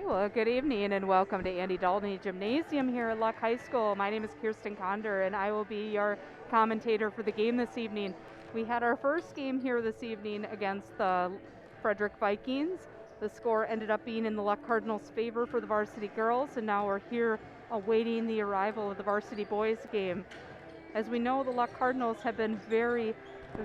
Okay, well, good evening and welcome to Andy Dalton Gymnasium here at Luck High School. My name is Kirsten Conder and I will be your commentator for the game this evening. We had our first game here this evening against the Frederic Vikings. The score ended up being in the Luck Cardinals' favor for the varsity girls, and now we're here awaiting the arrival of the varsity boys game. As we know, the Luck Cardinals have been very,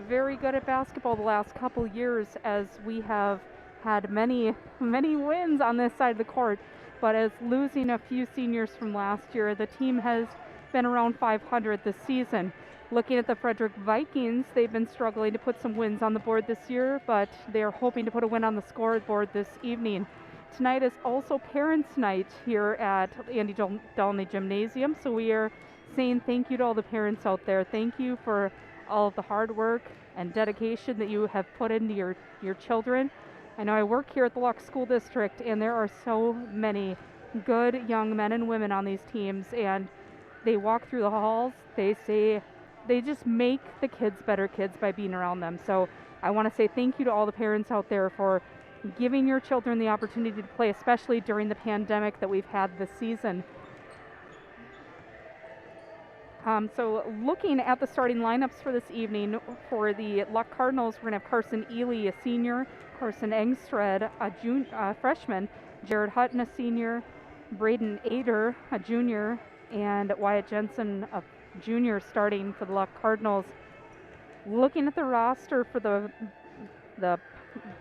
very good at basketball the last couple years, as we have had many wins on this side of the court. But as losing a few seniors from last year, the team has been around 500 this season. Looking at the Frederic Vikings, they've been struggling to put some wins on the board this year, but they're hoping to put a win on the scoreboard this evening. Tonight is also Parents' Night here at Andy Dalton Gymnasium, so we are saying thank you to all the parents out there. Thank you for all of the hard work and dedication that you have put into your children. I know I work here at the Luck School District, and there are so many good young men and women on these teams, and they walk through the halls, they just make the kids better kids by being around them. So I want to say thank you to all the parents out there for giving your children the opportunity to play, especially during the pandemic that we've had this season. So looking at the starting lineups for this evening, for the Luck Cardinals, we're going to have Carson Ely, a senior, Carson Engstred, a freshman, Jared Hutton, a senior, Braden Ader, a junior, and Wyatt Jensen, a junior, starting for the Luck Cardinals. Looking at the roster for the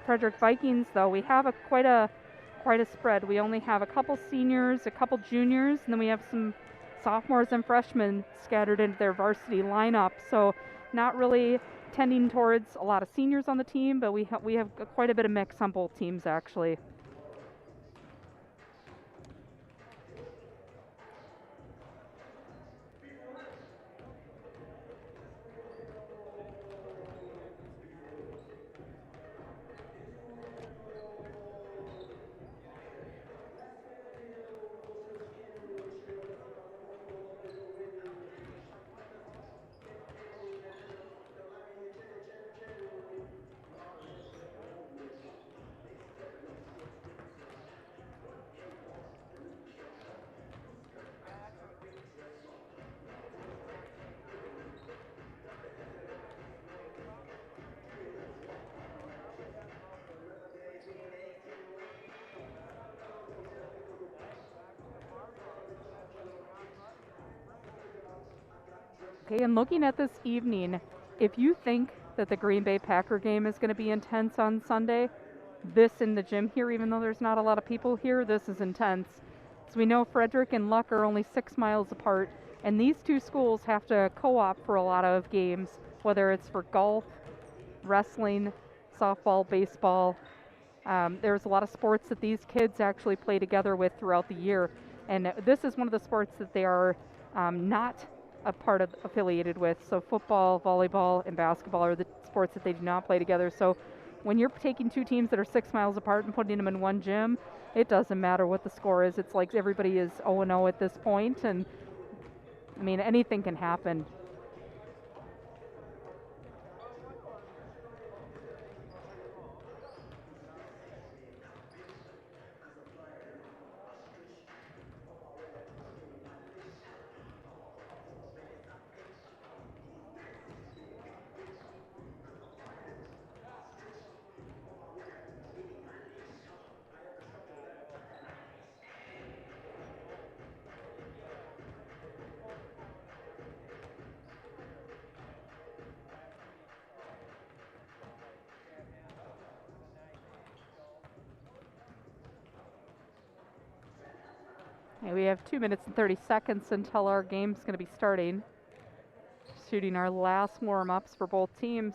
Frederic Vikings, though, we have quite a spread. We only have a couple seniors, a couple juniors, and then we have some sophomores and freshmen scattered into their varsity lineup. So not really tending towards a lot of seniors on the team, but we have quite a bit of mix on both teams, actually. Okay, and looking at this evening, if you think that the Green Bay Packer game is going to be intense on Sunday, this in the gym here, even though there's not a lot of people here, this is intense. So we know Frederic and Luck are only 6 miles apart, and these two schools have to co-op for a lot of games, whether it's for golf, wrestling, softball, baseball. There's a lot of sports that these kids actually play together with throughout the year, and this is one of the sports that they are not a part of affiliated with. So football, volleyball, and basketball are the sports that they do not play together. So when you're taking two teams that are 6 miles apart and putting them in one gym, it doesn't matter what the score is. It's like everybody is 0-0 at this point, and I mean, anything can happen. Okay, we have 2 minutes and 30 seconds until our game's going to be starting. Shooting our last warm-ups for both teams.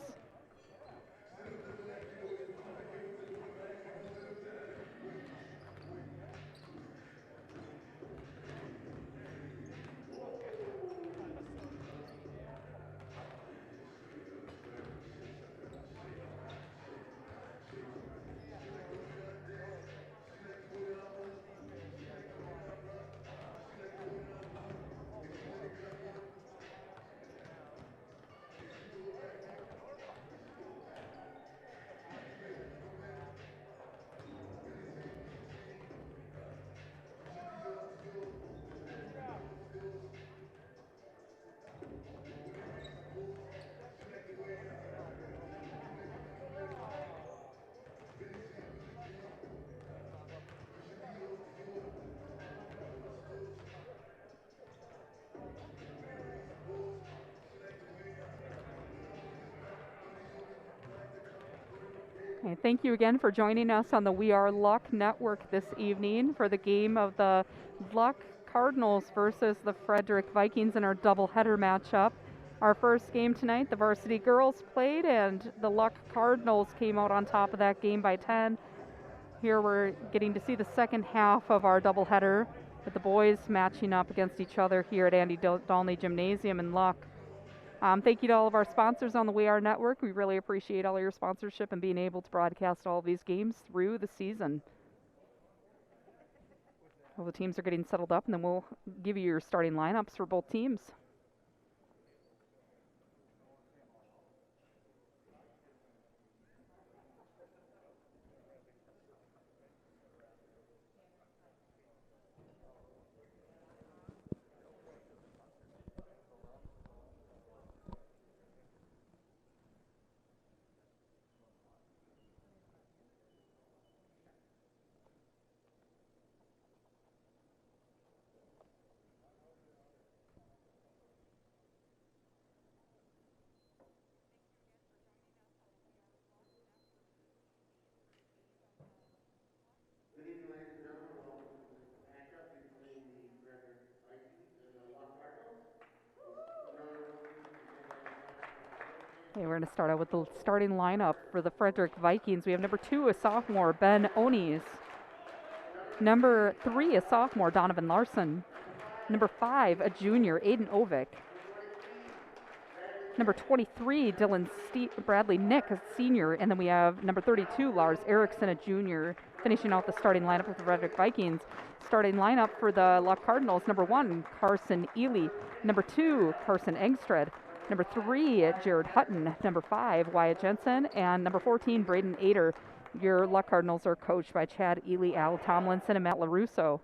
Okay, thank you again for joining us on the We Are Luck Network this evening for the game of the Luck Cardinals versus the Frederic Vikings in our doubleheader matchup. Our first game tonight, the Varsity girls played, and the Luck Cardinals came out on top of that game by 10. Here we're getting to see the second half of our doubleheader with the boys matching up against each other here at Andy Dalney Gymnasium in Luck. Thank you to all of our sponsors on the We Are Network. We really appreciate all your sponsorship and being able to broadcast all of these games through the season. Well, the teams are getting settled up, and then we'll give you your starting lineups for both teams. Good evening, ladies and gentlemen. Welcome to this matchup between the Frederic Vikings and the Luck Cardinals. Okay, we're going to start out with the starting lineup for the Frederic Vikings. We have number 2, a sophomore, Ben Onies. Number 3, a sophomore, Donovan Larson. Number 5, a junior, Aiden Ovick. Number 23, Bradley Nick, a senior. And then we have number 32, Lars Erickson, a junior, finishing out the starting lineup with the Frederic Vikings. Starting lineup for the Luck Cardinals, number 1, Carson Ely. Number 2, Carson Engstred. Number 3, Jared Hutton. Number 5, Wyatt Jensen. And number 14, Braden Ader. Your Luck Cardinals are coached by Chad Ely, Al Tomlinson, and Matt LaRusso.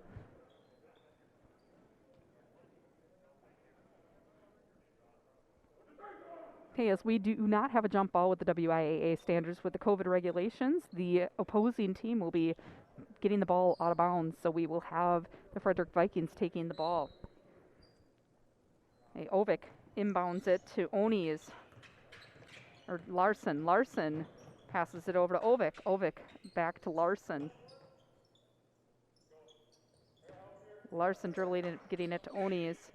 Okay, as we do not have a jump ball with the WIAA standards with the COVID regulations, the opposing team will be getting the ball out of bounds, so we will have the Frederic Vikings taking the ball. Okay, Ovick inbounds it to Onies, or Larson. Larson passes it over to Ovick. Ovick back to Larson. Larson dribbling it, getting it to Onies.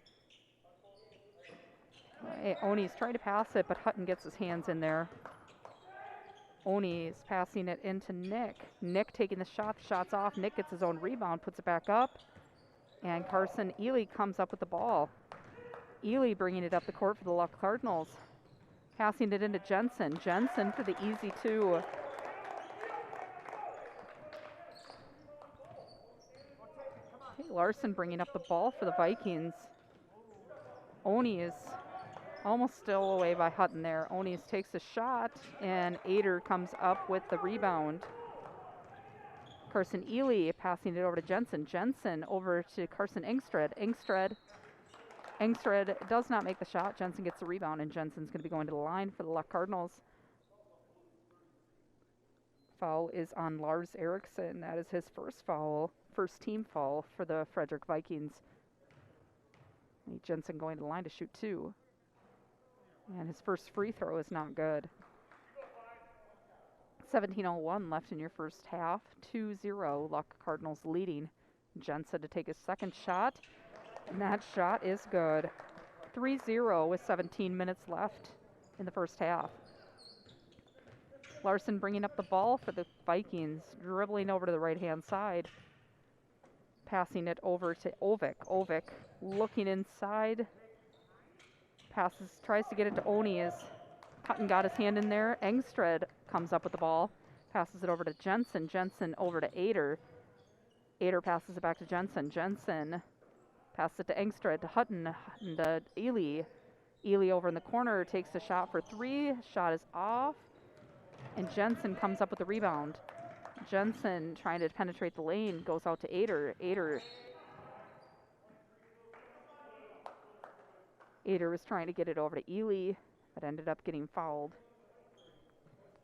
Onies trying to pass it, but Hutton gets his hands in there. Onies passing it into Nick. Nick taking the shot. The shot's off. Nick gets his own rebound, puts it back up. And Carson Ely comes up with the ball. Ely bringing it up the court for the Luck Cardinals. Passing it into Jensen. Jensen for the easy 2. Okay, Larson bringing up the ball for the Vikings. Onies almost still away by Hutton there. Onies takes a shot, and Ader comes up with the rebound. Carson Ely passing it over to Jensen. Jensen over to Carson Engstred. Engstred does not make the shot. Jensen gets the rebound, and Jensen's going to be going to the line for the Luck Cardinals. Foul is on Lars Erickson. That is his first team foul for the Frederic Vikings. Jensen going to the line to shoot 2. And his first free throw is not good. 17:01 left in your first half. 2-0, Luck Cardinals leading. Jensen to take his second shot, and that shot is good. 3-0 with 17 minutes left in the first half. Larson bringing up the ball for the Vikings, dribbling over to the right-hand side. Passing it over to Ovick. Ovick looking inside. Tries to get it to Onies. Hutton got his hand in there. Engstred comes up with the ball. Passes it over to Jensen. Jensen over to Ader. Ader passes it back to Jensen. Jensen passes it to Engstred, to Hutton, and to Ely. Ely over in the corner takes a shot for 3. Shot is off. And Jensen comes up with the rebound. Jensen trying to penetrate the lane, goes out to Ader. Ader was trying to get it over to Ely, but ended up getting fouled.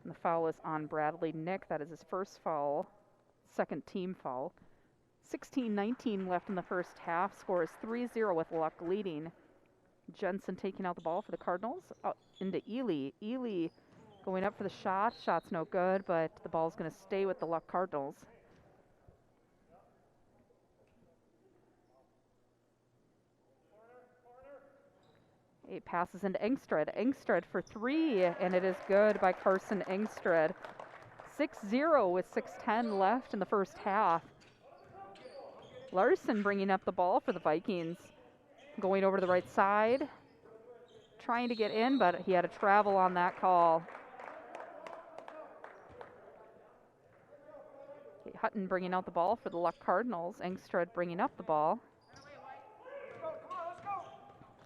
And the foul is on Bradley Nick. That is his first foul, second team foul. 16:19 left in the first half. Score is 3-0 with Luck leading. Jensen taking out the ball for the Cardinals. Into Ely. Ely Going up for the shot. Shot's no good, but the ball's going to stay with the Luck Cardinals. It passes into Engström. Engström for 3, and it is good by Carson Engström. 6-0 with 6:10 left in the first half. Larson bringing up the ball for the Vikings. Going over to the right side. Trying to get in, but he had a travel on that call. Okay, Hutton bringing out the ball for the Luck Cardinals. Engström bringing up the ball.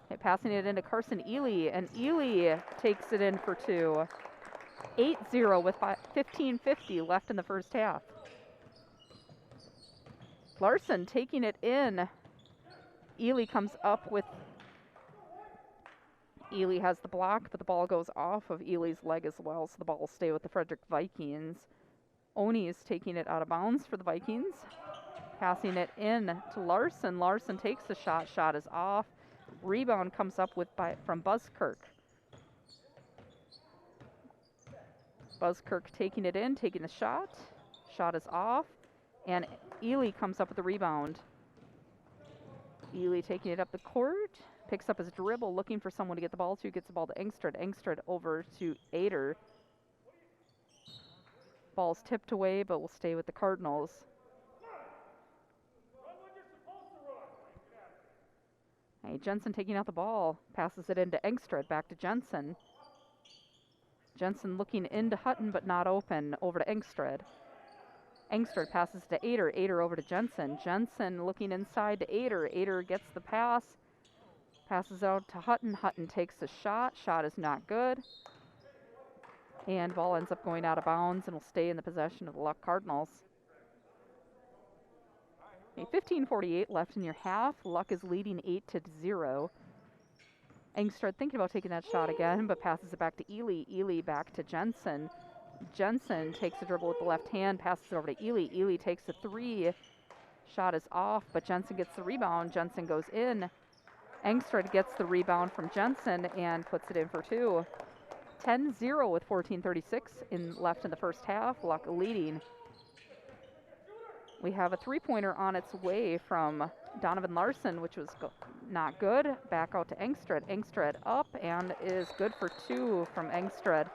Okay, passing it into Carson Ely, and Ely takes it in for 2. 8-0 with 15:50 left in the first half. Larson taking it in. Ely comes up with. Ely has the block, but the ball goes off of Ely's leg as well, so the ball will stay with the Frederic Vikings. Oni is taking it out of bounds for the Vikings. Passing it in to Larson. Larson takes the shot. Shot is off. Rebound comes up from Buskirk. Buskirk taking it in, taking the shot. Shot is off. And Ely comes up with the rebound. Ely taking it up the court. Picks up his dribble, looking for someone to get the ball to. Gets the ball to Engström. Engström over to Ader. Ball's tipped away, but will stay with the Cardinals. Hey, Jensen taking out the ball. Passes it into Engström. Back to Jensen. Jensen looking into Hutton, but not open. Over to Engström. Engström passes to Ader. Ader over to Jensen. Jensen looking inside to Ader. Ader gets the pass. Passes out to Hutton. Hutton takes the shot. Shot is not good. And ball ends up going out of bounds and will stay in the possession of the Luck Cardinals. Okay, 15:48 left in your half. Luck is leading 8-0. Engström thinking about taking that shot again, but passes it back to Ely. Ely back to Jensen. Jensen takes a dribble with the left hand, passes it over to Ely. Ely takes a 3. Shot is off, but Jensen gets the rebound. Jensen goes in. Engström gets the rebound from Jensen and puts it in for 2. 10-0 with 14:36 left in the first half. Luck leading. We have a 3-pointer on its way from Donovan Larson, which was not good. Back out to Engström. Engström up and is good for 2 from Engström.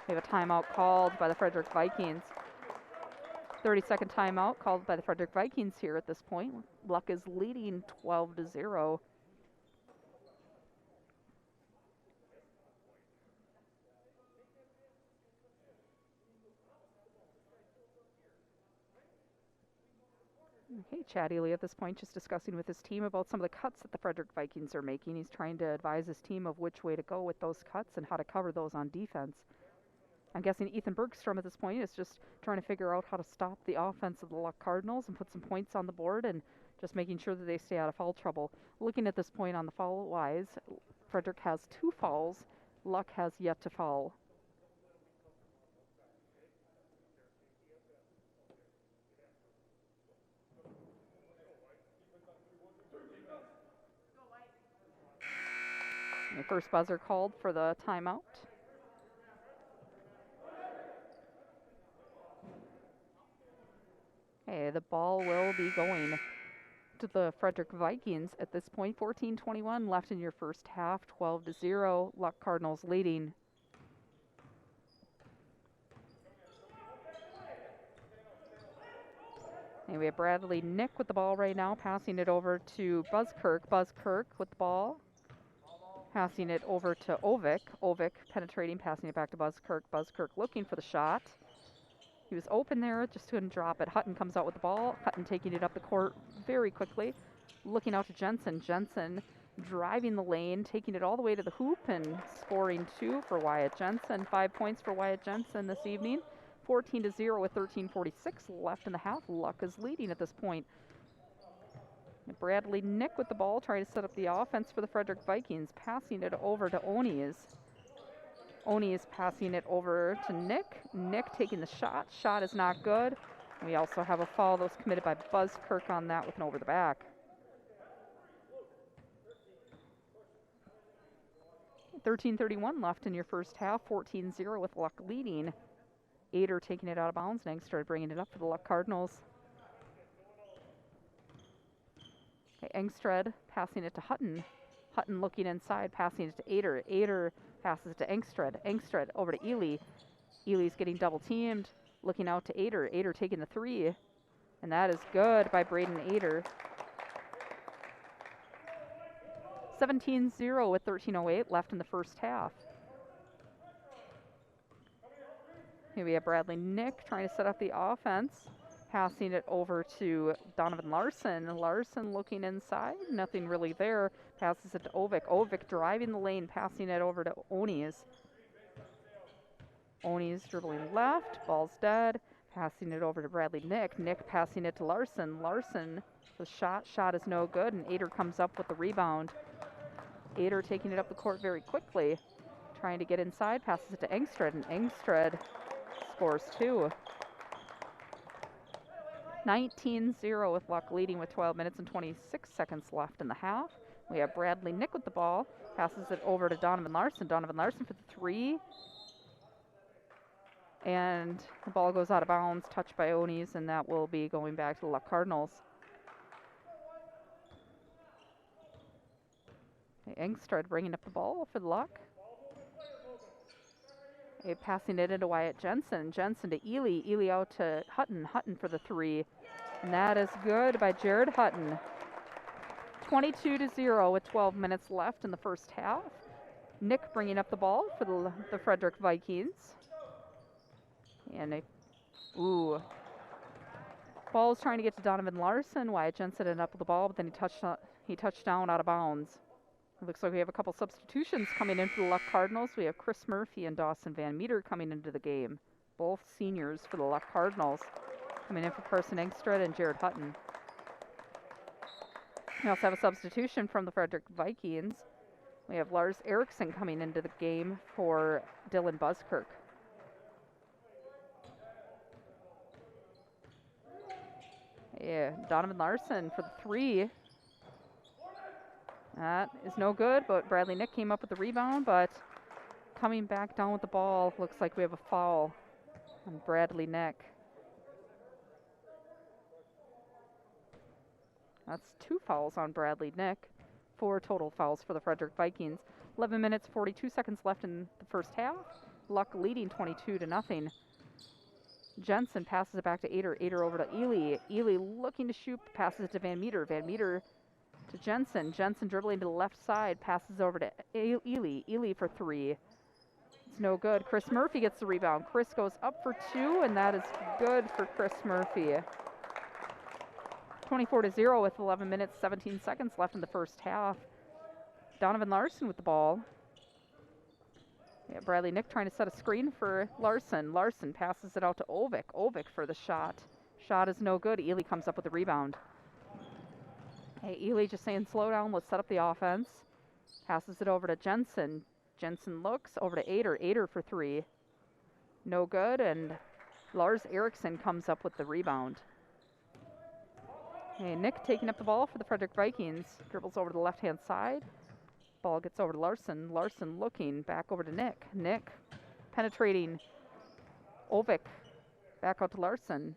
We have a timeout called by the Frederic Vikings. 30-second timeout called by the Frederic Vikings here at this point. Luck is leading 12-0. Okay, Chad Ely at this point just discussing with his team about some of the cuts that the Frederic Vikings are making. He's trying to advise his team of which way to go with those cuts and how to cover those on defense. I'm guessing Ethan Bergstrom at this point is just trying to figure out how to stop the offense of the Luck Cardinals and put some points on the board and just making sure that they stay out of foul trouble. Looking at this point on the foul-wise, Frederic has 2 fouls. Luck has yet to foul. The first buzzer called for the timeout. Okay, the ball will be going to the Frederic Vikings at this point. 14:21 left in your first half. 12-0. Luck Cardinals leading. And we have Bradley Nick with the ball right now, passing it over to Buskirk. Buskirk with the ball. Passing it over to Ovik. Ovik penetrating, passing it back to Buskirk. Buskirk looking for the shot. He was open there, just couldn't drop it. Hutton comes out with the ball. Hutton taking it up the court very quickly. Looking out to Jensen. Jensen driving the lane, taking it all the way to the hoop and scoring 2 for Wyatt Jensen. 5 points for Wyatt Jensen this evening. 14-0 with 13:46 left in the half. Luck is leading at this point. Bradley Nick with the ball, trying to set up the offense for the Frederic Vikings, passing it over to Onies. Onies passing it over to Nick. Nick taking the shot. Shot is not good. We also have a foul that was committed by Buskirk on that with an over the back. 13:31 left in your first half, 14-0 with Luck leading. Ader taking it out of bounds, and Engström bringing it up for the Luck Cardinals. Okay, Engström passing it to Hutton. Hutton looking inside, passing it to Ader. Ader passes to Engström. Engström over to Ely. Ely's getting double teamed, looking out to Ader. Ader taking the three, and that is good by Braden Ader. 17-0 with 13:08 left in the first half. Here we have Bradley Nick trying to set up the offense, passing it over to Donovan Larson. Larson looking inside, nothing really there. Passes it to Ovik. Ovik driving the lane, passing it over to Onies. Onies dribbling left, ball's dead. Passing it over to Bradley Nick. Nick passing it to Larson. Larson, the shot is no good, and Ader comes up with the rebound. Ader taking it up the court very quickly, trying to get inside, passes it to Engström, and Engström scores two. 19-0 with Luck leading with 12 minutes and 26 seconds left in the half. We have Bradley Nick with the ball, passes it over to Donovan Larson. Donovan Larson for the three, and the ball goes out of bounds, touched by Onies, and that will be going back to the Luck Cardinals. Engström bringing up the ball for the Luck. Passing it into Wyatt Jensen. Jensen to Ely. Ely out to Hutton. Hutton for the three. And that is good by Jared Hutton. 22-0 with 12 minutes left in the first half. Nick bringing up the ball for the Frederic Vikings. And ball is trying to get to Donovan Larson. Wyatt Jensen ended up with the ball, but then he touched down out of bounds. It looks like we have a couple substitutions coming in for the Luck Cardinals. We have Chris Murphy and Dawson Van Meter coming into the game. Both seniors for the Luck Cardinals. Coming in for Carson Engström and Jared Hutton. We also have a substitution from the Frederic Vikings. We have Lars Eriksson coming into the game for Dylan Buskirk. Yeah, Donovan Larson for the three. That is no good, but Bradley Nick came up with the rebound, but coming back down with the ball, looks like we have a foul on Bradley Nick. That's two fouls on Bradley Nick. 4 total fouls for the Frederic Vikings. 11 minutes, 42 seconds left in the first half. Luck leading 22-0. Jensen passes it back to Ader. Ader over to Ely. Ely looking to shoot, passes it to Van Meter. Van Meter to Jensen. Jensen dribbling to the left side, passes over to Ely. Ely for three. It's no good. Chris Murphy gets the rebound. Chris goes up for two, and that is good for Chris Murphy. 24-0 with 11 minutes, 17 seconds left in the first half. Donovan Larson with the ball. Yeah, Bradley Nick trying to set a screen for Larson. Larson passes it out to Ovik. Ovik for the shot. Shot is no good. Ely comes up with the rebound. Hey, Ely just saying, slow down, let's set up the offense. Passes it over to Jensen. Jensen looks over to Ader. Ader for three. No good, and Lars Eriksson comes up with the rebound. Hey, Nick taking up the ball for the Frederic Vikings. Dribbles over to the left-hand side. Ball gets over to Larson. Larson looking back over to Nick. Nick penetrating. Ovik back out to Larson.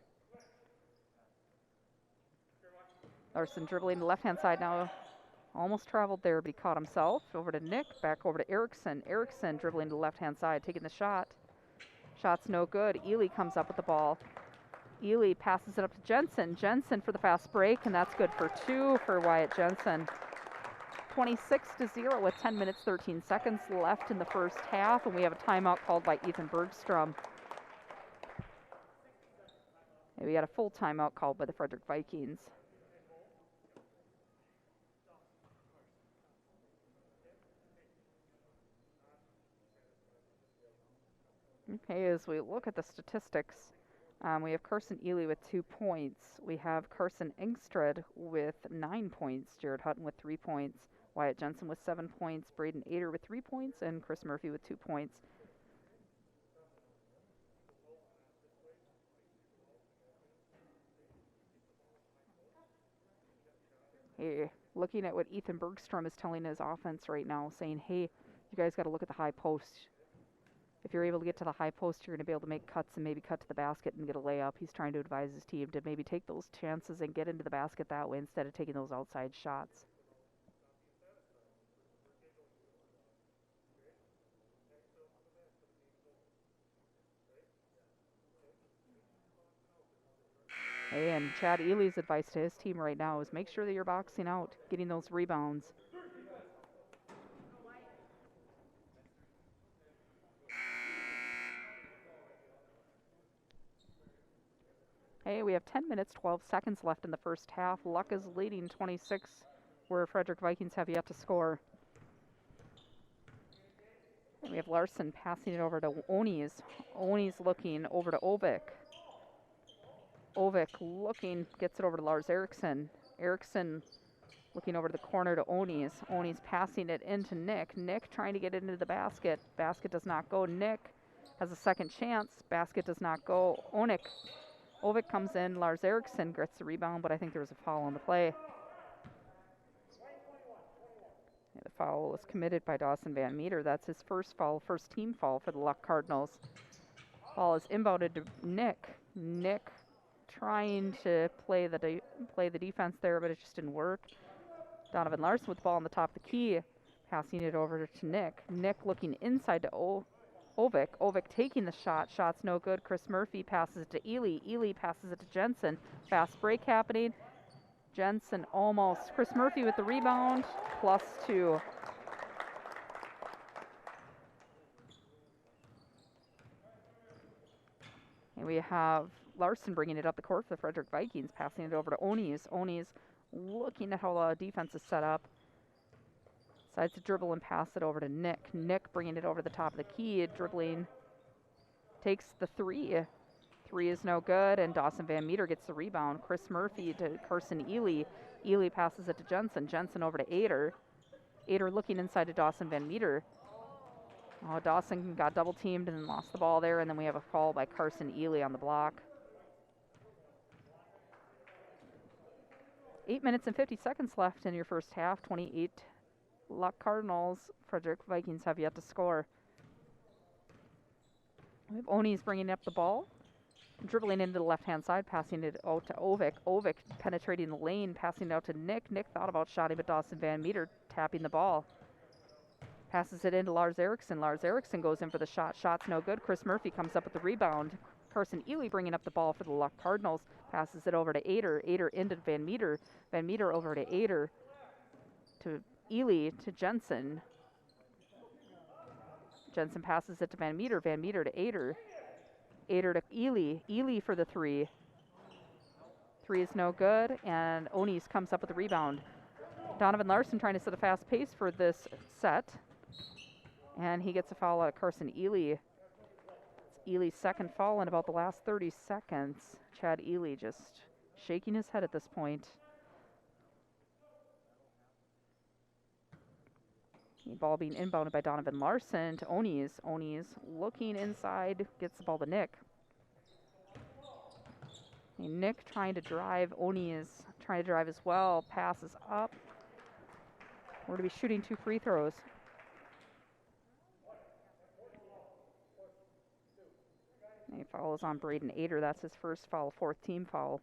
Larson dribbling to the left-hand side now. Almost traveled there, but he caught himself. Over to Nick, back over to Eriksson. Eriksson dribbling to the left-hand side, taking the shot. Shot's no good. Ely comes up with the ball. Ely passes it up to Jensen. Jensen for the fast break, and that's good for two for Wyatt Jensen. 26-0 with 10 minutes, 13 seconds left in the first half, and we have a timeout called by Ethan Bergstrom. And we had a full timeout called by the Frederic Vikings. Okay, as we look at the statistics, we have Carson Ely with 2 points. We have Carson Engström with 9 points. Jared Hutton with 3 points. Wyatt Jensen with 7 points. Braden Ader with 3 points. And Chris Murphy with 2 points. Hey, looking at what Ethan Bergstrom is telling his offense right now, saying, hey, You guys got to look at the high post. If you're able to get to the high post, you're going to be able to make cuts and maybe cut to the basket and get a layup. He's trying to advise his team to maybe take those chances and get into the basket that way instead of taking those outside shots. And Chad Ely's advice to his team right now is make sure that you're boxing out, getting those rebounds. Hey, we have 10 minutes, 12 seconds left in the first half. Luck is leading 26, where Frederic Vikings have yet to score. And we have Larson passing it over to Onies. Onies looking over to Ovik. Ovik looking, gets it over to Lars Eriksson. Eriksson looking over to the corner to Onies. Onies passing it into Nick. Nick trying to get into the basket. Basket does not go. Nick has a second chance. Basket does not go. Ovik comes in. Lars Eriksson gets the rebound, but I think there was a foul on the play. Yeah, the foul was committed by Dawson Van Meter. That's his first foul, first team foul for the Luck Cardinals. Ball is inbounded to Nick. Nick trying to play the defense there, but it just didn't work. Donovan Larson with the ball on the top of the key, passing it over to Nick. Nick looking inside to Ovik. Ovik taking the shot. Shot's no good. Chris Murphy passes it to Ely. Ely passes it to Jensen. Fast break happening. Jensen almost. Chris Murphy with the rebound. +2. And we have Larson bringing it up the court for the Frederic Vikings, passing it over to Onies. Onies looking at how the defense is set up. Decides to dribble and pass it over to Nick. Nick bringing it over the top of the key, dribbling, takes the three. Three is no good, and Dawson Van Meter gets the rebound. Chris Murphy to Carson Ely. Ely passes it to Jensen. Jensen over to Ader. Ader looking inside to Dawson Van Meter. Oh, Dawson got double teamed and lost the ball there, and then we have a foul by Carson Ely on the block. 8 minutes and 50 seconds left in your first half. 28 Luck Cardinals. Frederic Vikings have yet to score. We have Oni's bringing up the ball, dribbling into the left-hand side, passing it out to Ovik. Ovik penetrating the lane, passing it out to Nick. Nick thought about shotting, but Dawson Van Meter tapping the ball. Passes it into Lars Eriksson. Lars Eriksson goes in for the shot. Shot's no good. Chris Murphy comes up with the rebound. Carson Ely bringing up the ball for the Luck Cardinals. Passes it over to Ader. Ader into Van Meter. Van Meter over to Ader. To Ely to Jensen. Jensen passes it to Van Meter. Van Meter to Ader. Ader to Ely. Ely for the three. Three is no good, and Oni's comes up with the rebound. Donovan Larson trying to set a fast pace for this set. And he gets a foul out of Carson Ely. It's Ely's second foul in about the last 30 seconds. Chad Ely just shaking his head at this point. The ball being inbounded by Donovan Larson to Oni's. Oni's looking inside, gets the ball to Nick. And Nick trying to drive. Oni's trying to drive as well. Passes up. We're going to be shooting 2 free throws. A foul is on Braden Ader. That's his first foul, 4th team foul.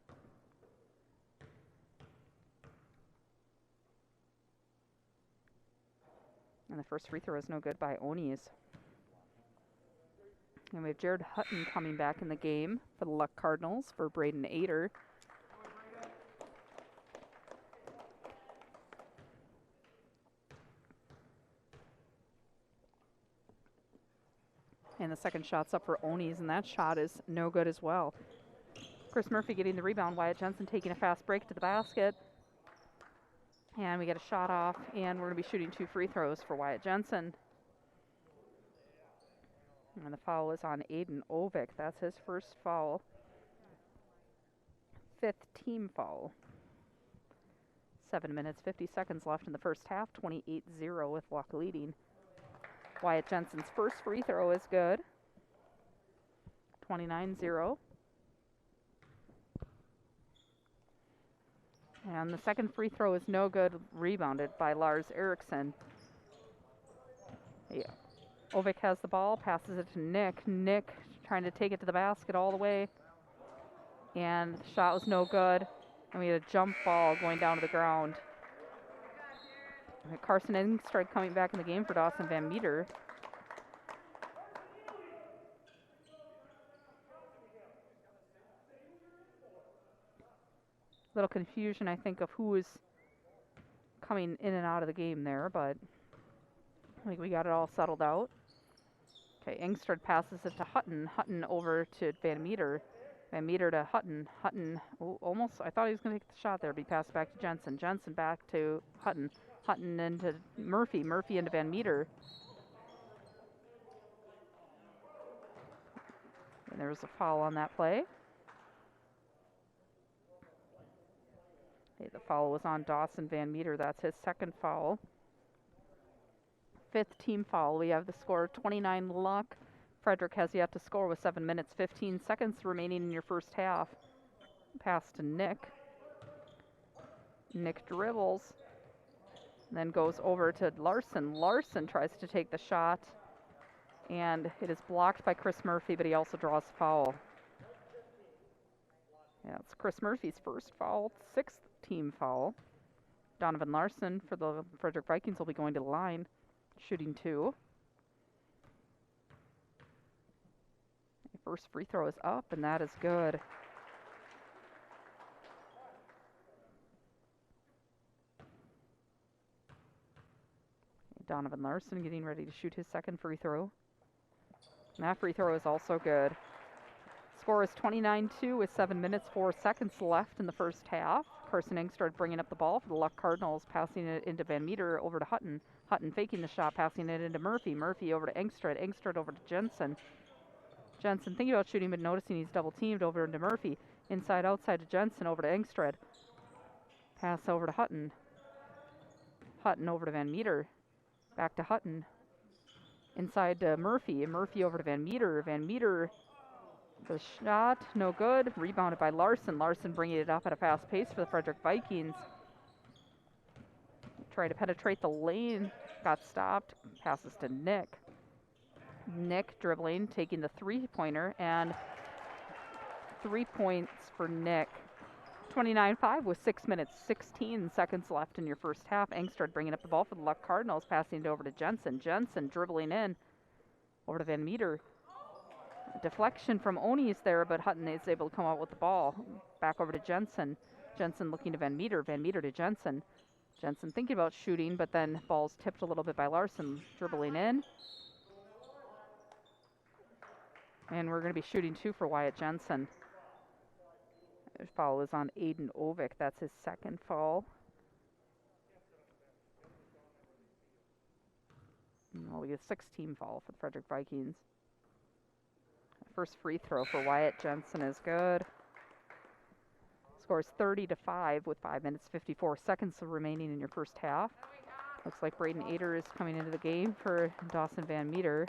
And the first free throw is no good by Oni's. And we have Jared Hutton coming back in the game for the Luck Cardinals for Braden Ader. And the second shot's up for Oni's, and that shot is no good as well. Chris Murphy getting the rebound. Wyatt Jensen taking a fast break to the basket. And we get a shot off, and we're going to be shooting 2 free throws for Wyatt Jensen. And the foul is on Aiden Ovik. That's his first foul. 5th team foul. 7 minutes, 50 seconds left in the first half. 28-0 with Luck leading. Wyatt Jensen's first free throw is good. 29-0. And the second free throw is no good, rebounded by Lars Eriksson. Yeah. Ovick has the ball, passes it to Nick. Nick trying to take it to the basket all the way. And the shot was no good. And we had a jump ball going down to the ground. Carson Engström coming back in the game for Dawson Van Meter. Little confusion, I think, of who is coming in and out of the game there, but I think we got it all settled out. Okay, Engström passes it to Hutton. Hutton over to Van Meter. Van Meter to Hutton. Hutton, almost, I thought he was going to take the shot there, but he passed back to Jensen. Jensen back to Hutton. Hutton into Murphy. Murphy into Van Meter. And there was a foul on that play. Okay, the foul was on Dawson Van Meter. That's his second foul. Fifth team foul. We have the score 29 Luck. Frederic has yet to score with 7 minutes, 15 seconds remaining in your first half. Pass to Nick. Nick dribbles, then goes over to Larson. Larson tries to take the shot, and it is blocked by Chris Murphy, but he also draws a foul. Yeah, it's Chris Murphy's first foul, sixth team foul. Donovan Larson for the Frederic Vikings will be going to the line, shooting 2. First free throw is up, and that is good. Donovan Larson getting ready to shoot his second free throw. And that free throw is also good. Score is 29-2 with 7 minutes, 4 seconds left in the first half. Carson Engström bringing up the ball for the Luck Cardinals, passing it into Van Meter over to Hutton. Hutton faking the shot, passing it into Murphy. Murphy over to Engström. Engström over to Jensen. Jensen thinking about shooting, but noticing he's double teamed over into Murphy. Inside, outside to Jensen, over to Engström. Pass over to Hutton. Hutton over to Van Meter. Back to Hutton. Inside to Murphy. Murphy over to Van Meter. Van Meter, the shot, no good. Rebounded by Larson. Larson bringing it up at a fast pace for the Frederic Vikings. Tried to penetrate the lane. Got stopped. Passes to Nick. Nick dribbling, taking the three-pointer, and 3 points for Nick. 29-5 with 6 minutes, 16 seconds left in your first half. Engström bringing up the ball for the Luck Cardinals, passing it over to Jensen. Jensen dribbling in over to Van Meter. Deflection from Oni's there, but Hutton is able to come out with the ball. Back over to Jensen. Jensen looking to Van Meter. Van Meter to Jensen. Jensen thinking about shooting, but then ball's tipped a little bit by Larson. Dribbling in. And we're going to be shooting 2 for Wyatt Jensen. The foul is on Aiden Ovick. That's his second foul. Well, we get a 6-team foul for the Frederic Vikings. First free throw for Wyatt Jensen is good. Scores 30-5 with 5 minutes, 54 seconds remaining in your first half. Looks like Braden Ader is coming into the game for Dawson Van Meter.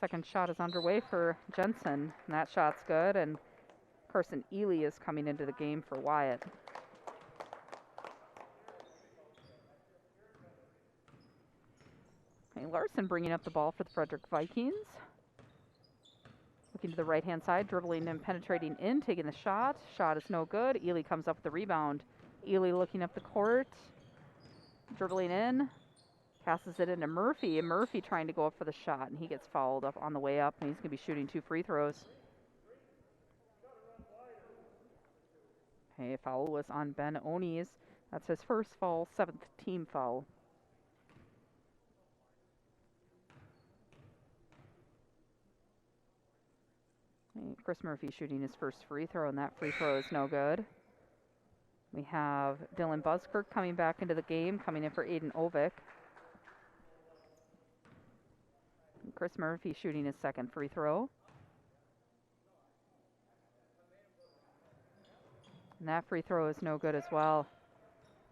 Second shot is underway for Jensen, and that shot's good, and Carson Ely is coming into the game for Wyatt. Okay, Larson bringing up the ball for the Frederic Vikings. Looking to the right-hand side, dribbling and penetrating in, taking the shot. Shot is no good. Ely comes up with the rebound. Ely looking up the court, dribbling in. Passes it into Murphy, and Murphy trying to go up for the shot, and he gets fouled up on the way up, and he's going to be shooting 2 free throws. Okay, foul was on Ben Oni's. That's his first foul, 7th team foul. Okay, Chris Murphy shooting his first free throw, and that free throw is no good. We have Dylan Buskirk coming back into the game, coming in for Aiden Ovick. Chris Murphy shooting his second free throw. And that free throw is no good as well.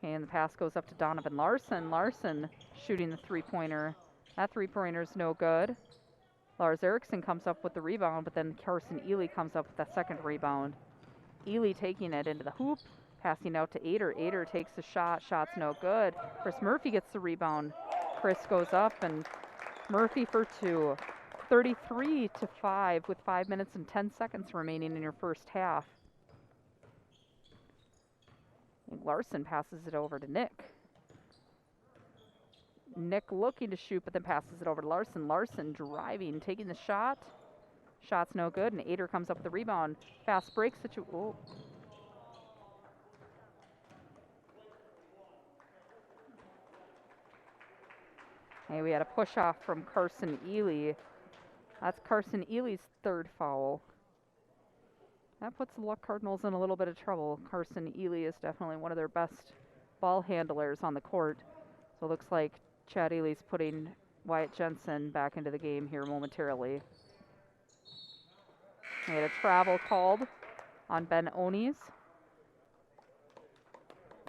Okay, and the pass goes up to Donovan Larson. Larson shooting the three-pointer. That three-pointer is no good. Lars Eriksson comes up with the rebound, but then Carson Ely comes up with that second rebound. Ely taking it into the hoop, Passing out to Ader. Ader takes the shot. Shot's no good. Chris Murphy gets the rebound. Chris goes up, and Murphy for two. 33-5 with 5 minutes and 10 seconds remaining in your first half. And Larson passes it over to Nick. Nick looking to shoot, but then passes it over to Larson. Larson driving, taking the shot. Shot's no good, and Ader comes up with the rebound. Fast break situation. Oh. Hey, we had a push off from Carson Ely. That's Carson Ely's third foul. That puts the Luck Cardinals in a little bit of trouble. Carson Ely is definitely one of their best ball handlers on the court. So it looks like Chad Ely's putting Wyatt Jensen back into the game here momentarily. We had a travel called on Ben Onies.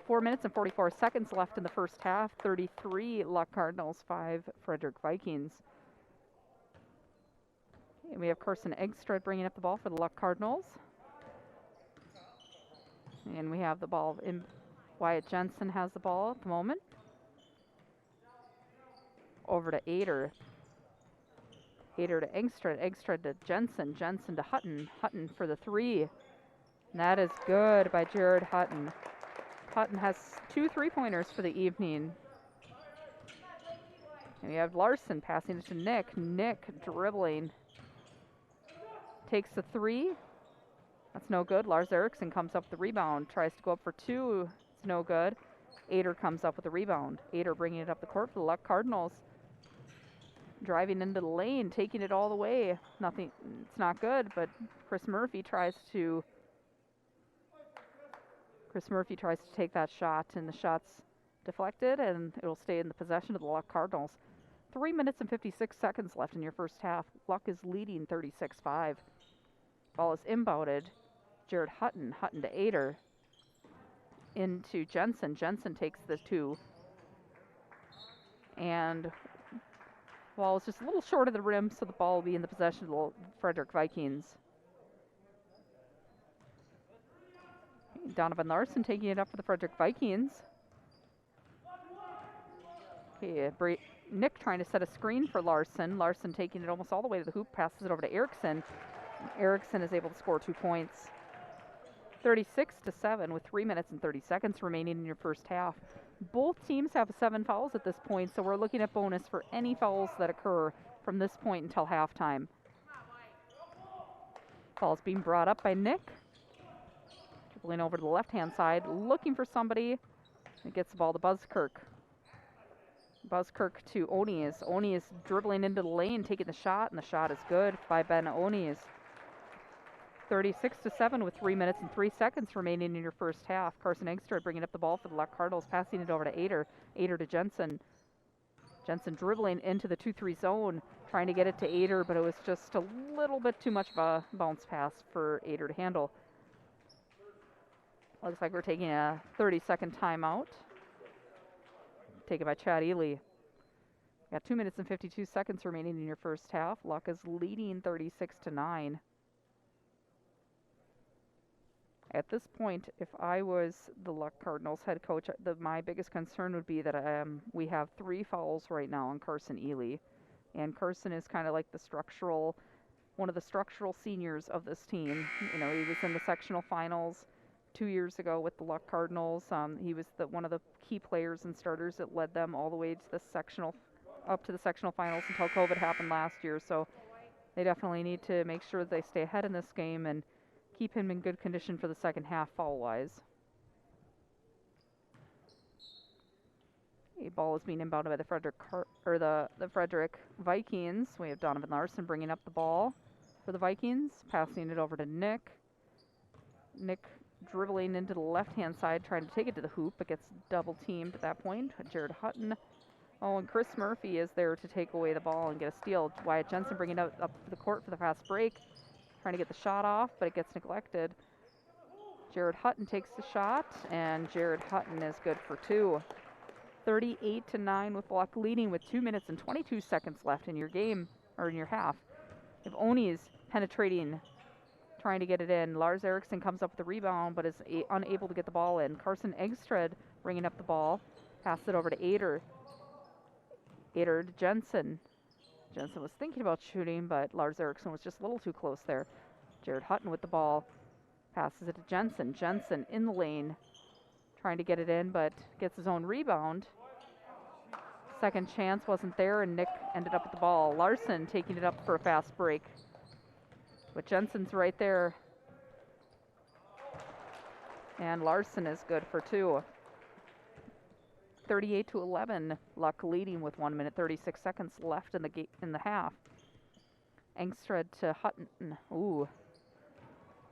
4 minutes and 44 seconds left in the first half. 33 Luck Cardinals, 5 Frederic Vikings. And we have Carson Eggstrad bringing up the ball for the Luck Cardinals. And we have the ball in. Wyatt Jensen has the ball at the moment. Over to Ader. Ader to Eggstrad. Eggstrad to Jensen. Jensen to Hutton. Hutton for the three. And that is good by Jared Hutton. Hutton has 2 3-pointers for the evening. And we have Larson passing it to Nick. Nick dribbling. Takes the three. That's no good. Lars Eriksson comes up with the rebound. Tries to go up for two. It's no good. Ader comes up with the rebound. Ader bringing it up the court for the Luck Cardinals. Driving into the lane, taking it all the way. Nothing. It's not good, but Chris Murphy tries to take that shot, and the shot's deflected, and it'll stay in the possession of the Luck Cardinals. 3 minutes and 56 seconds left in your first half. Luck is leading 36-5. Ball is inbounded. Jared Hutton. Hutton to Ader. Into Jensen. Jensen takes the two. And ball is just a little short of the rim, so the ball will be in the possession of the Frederic Vikings. Donovan Larson taking it up for the Frederic Vikings. Okay, Nick trying to set a screen for Larson. Larson taking it almost all the way to the hoop, passes it over to Eriksson. Eriksson is able to score 2 points. 36-7 with 3 minutes and 30 seconds remaining in your first half. Both teams have 7 fouls at this point, so we're looking at bonus for any fouls that occur from this point until halftime. Ball's being brought up by Nick. Dribbling over to the left-hand side, looking for somebody. It gets the ball to Buzzkirk. Buzzkirk to Onies. Onies dribbling into the lane, taking the shot, and the shot is good by Ben Onies. 36-7 with 3 minutes and 3 seconds remaining in your first half. Carson Eggstrad bringing up the ball for the Luck Cardinals, passing it over to Ader. Ader to Jensen. Jensen dribbling into the 2-3 zone, trying to get it to Ader, but it was just a little bit too much of a bounce pass for Ader to handle. Looks like we're taking a 30-second timeout. Taken by Chad Ely. Got 2 minutes and 52 seconds remaining in your first half. Luck is leading 36-9. At this point, if I was the Luck Cardinals head coach, my biggest concern would be that we have 3 fouls right now on Carson Ely. And Carson is kind of like one of the structural seniors of this team. You know, he was in the sectional finals 2 years ago with the Luck Cardinals. He was one of the key players and starters that led them all the way to up to the sectional finals until COVID happened last year. So they definitely need to make sure that they stay ahead in this game and keep him in good condition for the second half foul-wise. The ball is being inbounded by the Frederic Vikings. We have Donovan Larson bringing up the ball for the Vikings, passing it over to Nick. Nick dribbling into the left-hand side, trying to take it to the hoop, but gets double-teamed at that point. Jared Hutton. Oh, and Chris Murphy is there to take away the ball and get a steal. Wyatt Jensen bringing it up the court for the fast break. Trying to get the shot off, but it gets neglected. Jared Hutton takes the shot, and Jared Hutton is good for 2. 38-9 with Luck leading with 2 minutes and 22 seconds left in your game, or in your half. If Oni's penetrating trying to get it in. Lars Eriksson comes up with the rebound, but is unable to get the ball in. Carson Engstred bringing up the ball. Pass it over to Ader. Ader to Jensen. Jensen was thinking about shooting, but Lars Eriksson was just a little too close there. Jared Hutton with the ball. Passes it to Jensen. Jensen in the lane. Trying to get it in, but gets his own rebound. Second chance wasn't there, and Nick ended up with the ball. Larson taking it up for a fast break. But Jensen's right there. And Larson is good for two. 38-11. Luck leading with 1 minute 36 seconds left in the half. Engstred to Hutton. Ooh.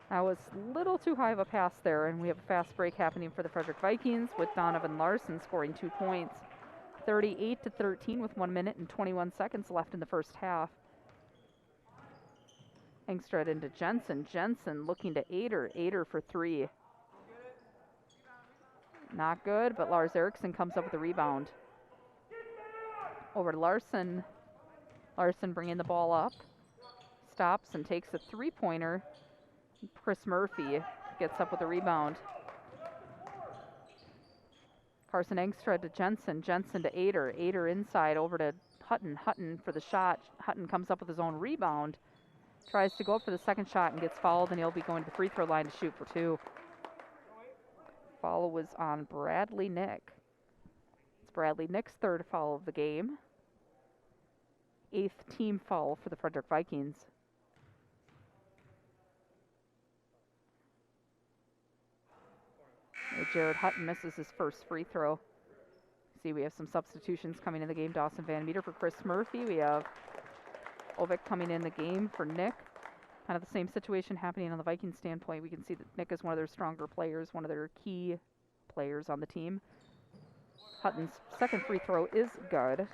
That was a little too high of a pass there, and we have a fast break happening for the Frederic Vikings with Donovan Larson scoring 2 points. 38-13 with 1 minute and 21 seconds left in the first half. Engstred into Jensen. Jensen looking to Ader. Ader for three. Not good, but Lars Eriksson comes up with a rebound. Over to Larson. Larson bringing the ball up. Stops and takes a three-pointer. Chris Murphy gets up with a rebound. Carson Engstred to Jensen. Jensen to Ader. Ader inside over to Hutton. Hutton for the shot. Hutton comes up with his own rebound. Tries to go up for the second shot and gets fouled, and he'll be going to the free throw line to shoot for two. Foul was on Bradley Nick. It's Bradley Nick's third foul of the game. 8th team foul for the Frederic Vikings. Jared Hutton misses his first free throw. See, we have some substitutions coming in the game. Dawson Van Meter for Chris Murphy. We have Ovik coming in the game for Nick. Kind of the same situation happening on the Vikings standpoint. We can see that Nick is one of their stronger players, one of their key players on the team. Hutton's second free throw is good.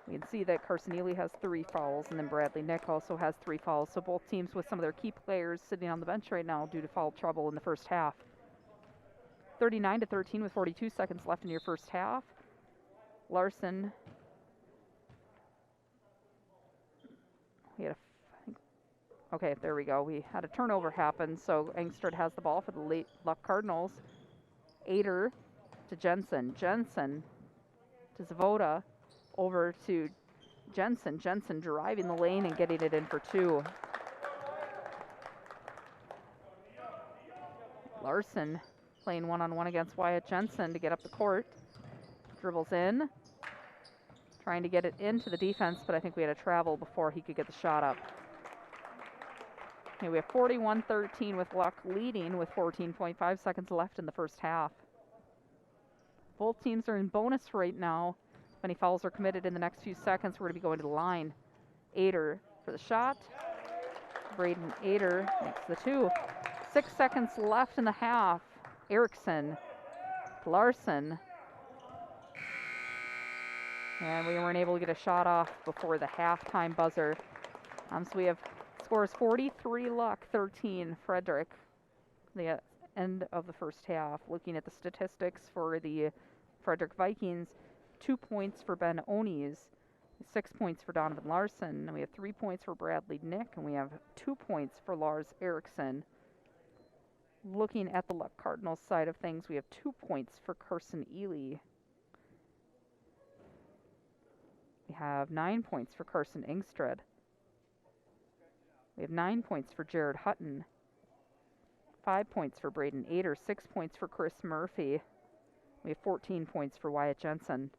We can see that Carson Ely has 3 fouls, and then Bradley Nick also has 3 fouls. So both teams with some of their key players sitting on the bench right now due to foul trouble in the first half. 39-13 with 42 seconds left in your first half. Larson. Okay, there we go. We had a turnover happen, so Engstred has the ball for the late Luck Cardinals. Ader to Jensen. Jensen to Zavoda. Over to Jensen. Jensen driving the lane and getting it in for two. Larson playing one-on-one against Wyatt Jensen to get up the court. Dribbles in. Trying to get it into the defense, but I think we had a travel before he could get the shot up. Okay, we have 41-13 with Luck leading with 14.5 seconds left in the first half. Both teams are in bonus right now. If any fouls are committed in the next few seconds, we're going to be going to the line. Ader for the shot. Braden Ader makes the two. 6 seconds left in the half. Eriksson, Larson. And we weren't able to get a shot off before the halftime buzzer. So we have scores 43 Luck, 13 Frederic. The end of the first half. Looking at the statistics for the Frederic Vikings, 2 points for Ben Onies, 6 points for Donovan Larson, and we have 3 points for Bradley Nick, and we have 2 points for Lars Eriksson. Looking at the Luck Cardinals side of things, we have 2 points for Carson Ely. We have 9 points for Carson Engstred. We have 9 points for Jared Hutton. 5 points for Braden Ader. 6 points for Chris Murphy. We have 14 points for Wyatt Jensen.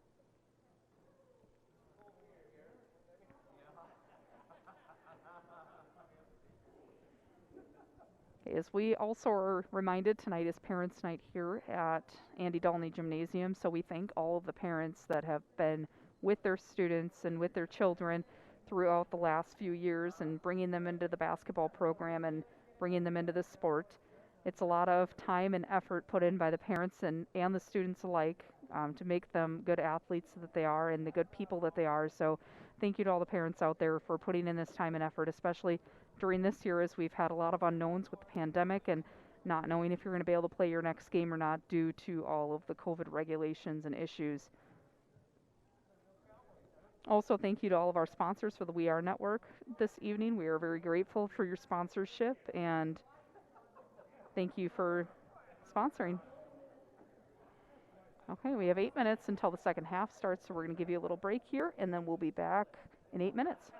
As we also are reminded, tonight is Parents' Night here at Andy Dalney Gymnasium, so we thank all of the parents that have been with their students and with their children throughout the last few years and bringing them into the basketball program and bringing them into the sport. It's a lot of time and effort put in by the parents and the students alike to make them good athletes that they are and the good people that they are. So thank you to all the parents out there for putting in this time and effort, especially during this year as we've had a lot of unknowns with the pandemic and not knowing if you're going to be able to play your next game or not due to all of the COVID regulations and issues. Also, thank you to all of our sponsors for the We Are Network this evening. We are very grateful for your sponsorship and thank you for sponsoring. Okay, we have 8 minutes until the second half starts, so we're going to give you a little break here, and then we'll be back in 8 minutes.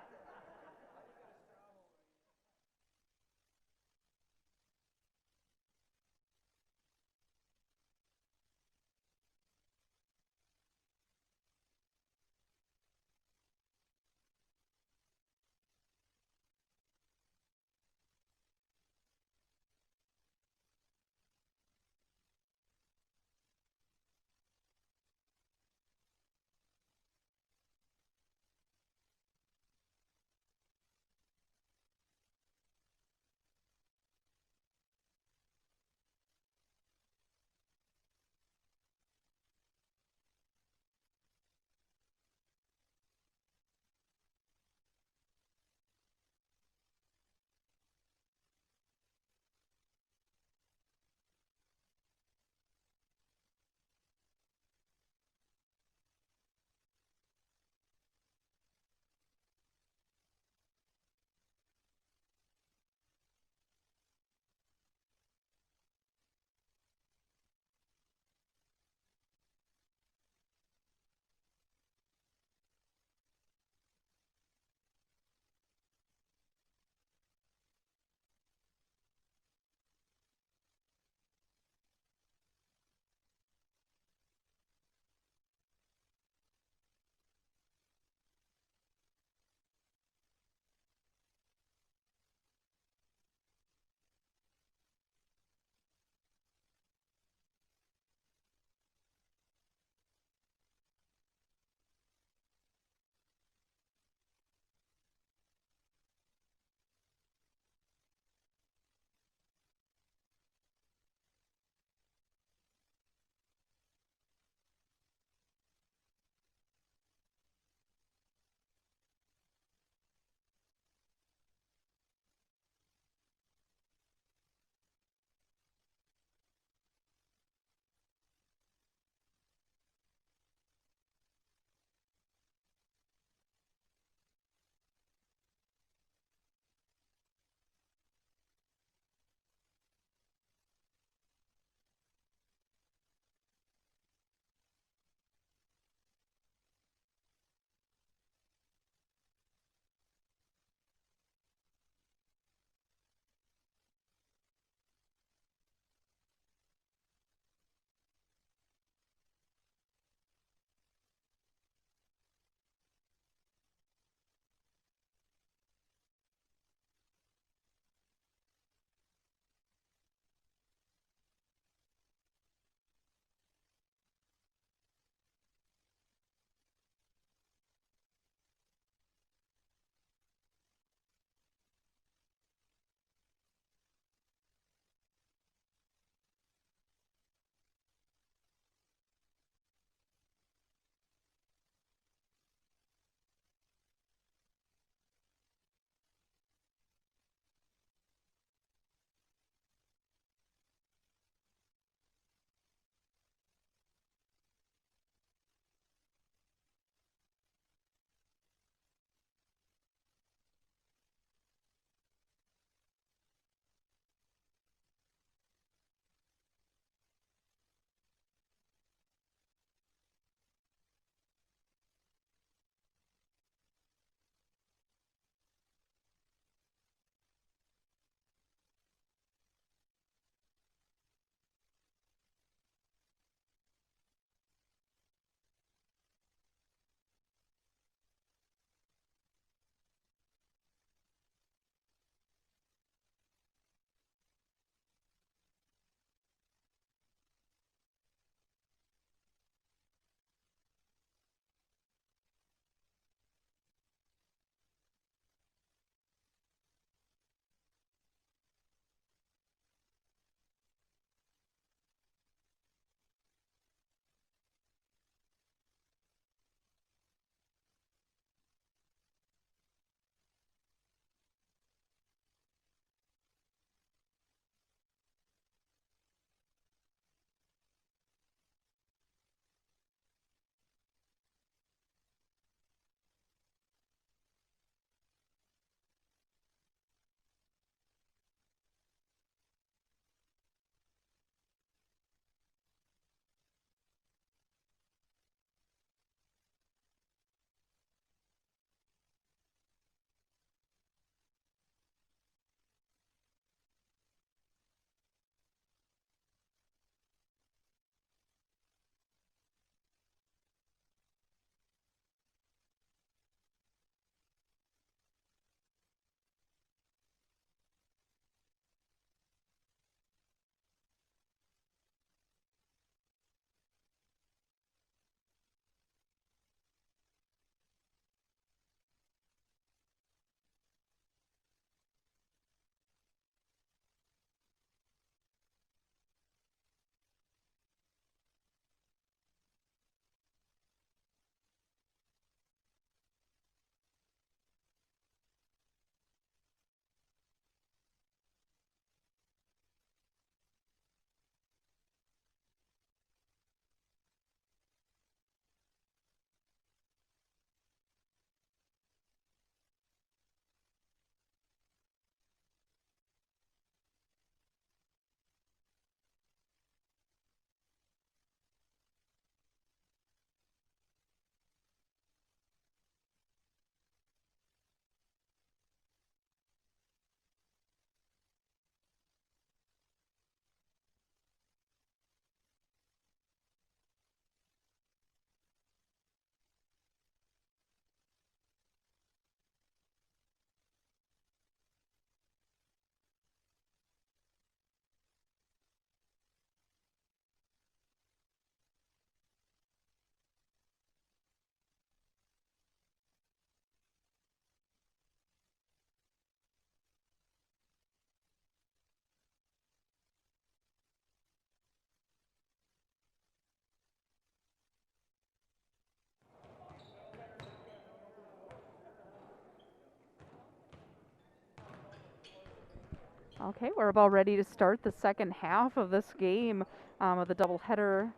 Okay, we're about ready to start the second half of this game of the doubleheader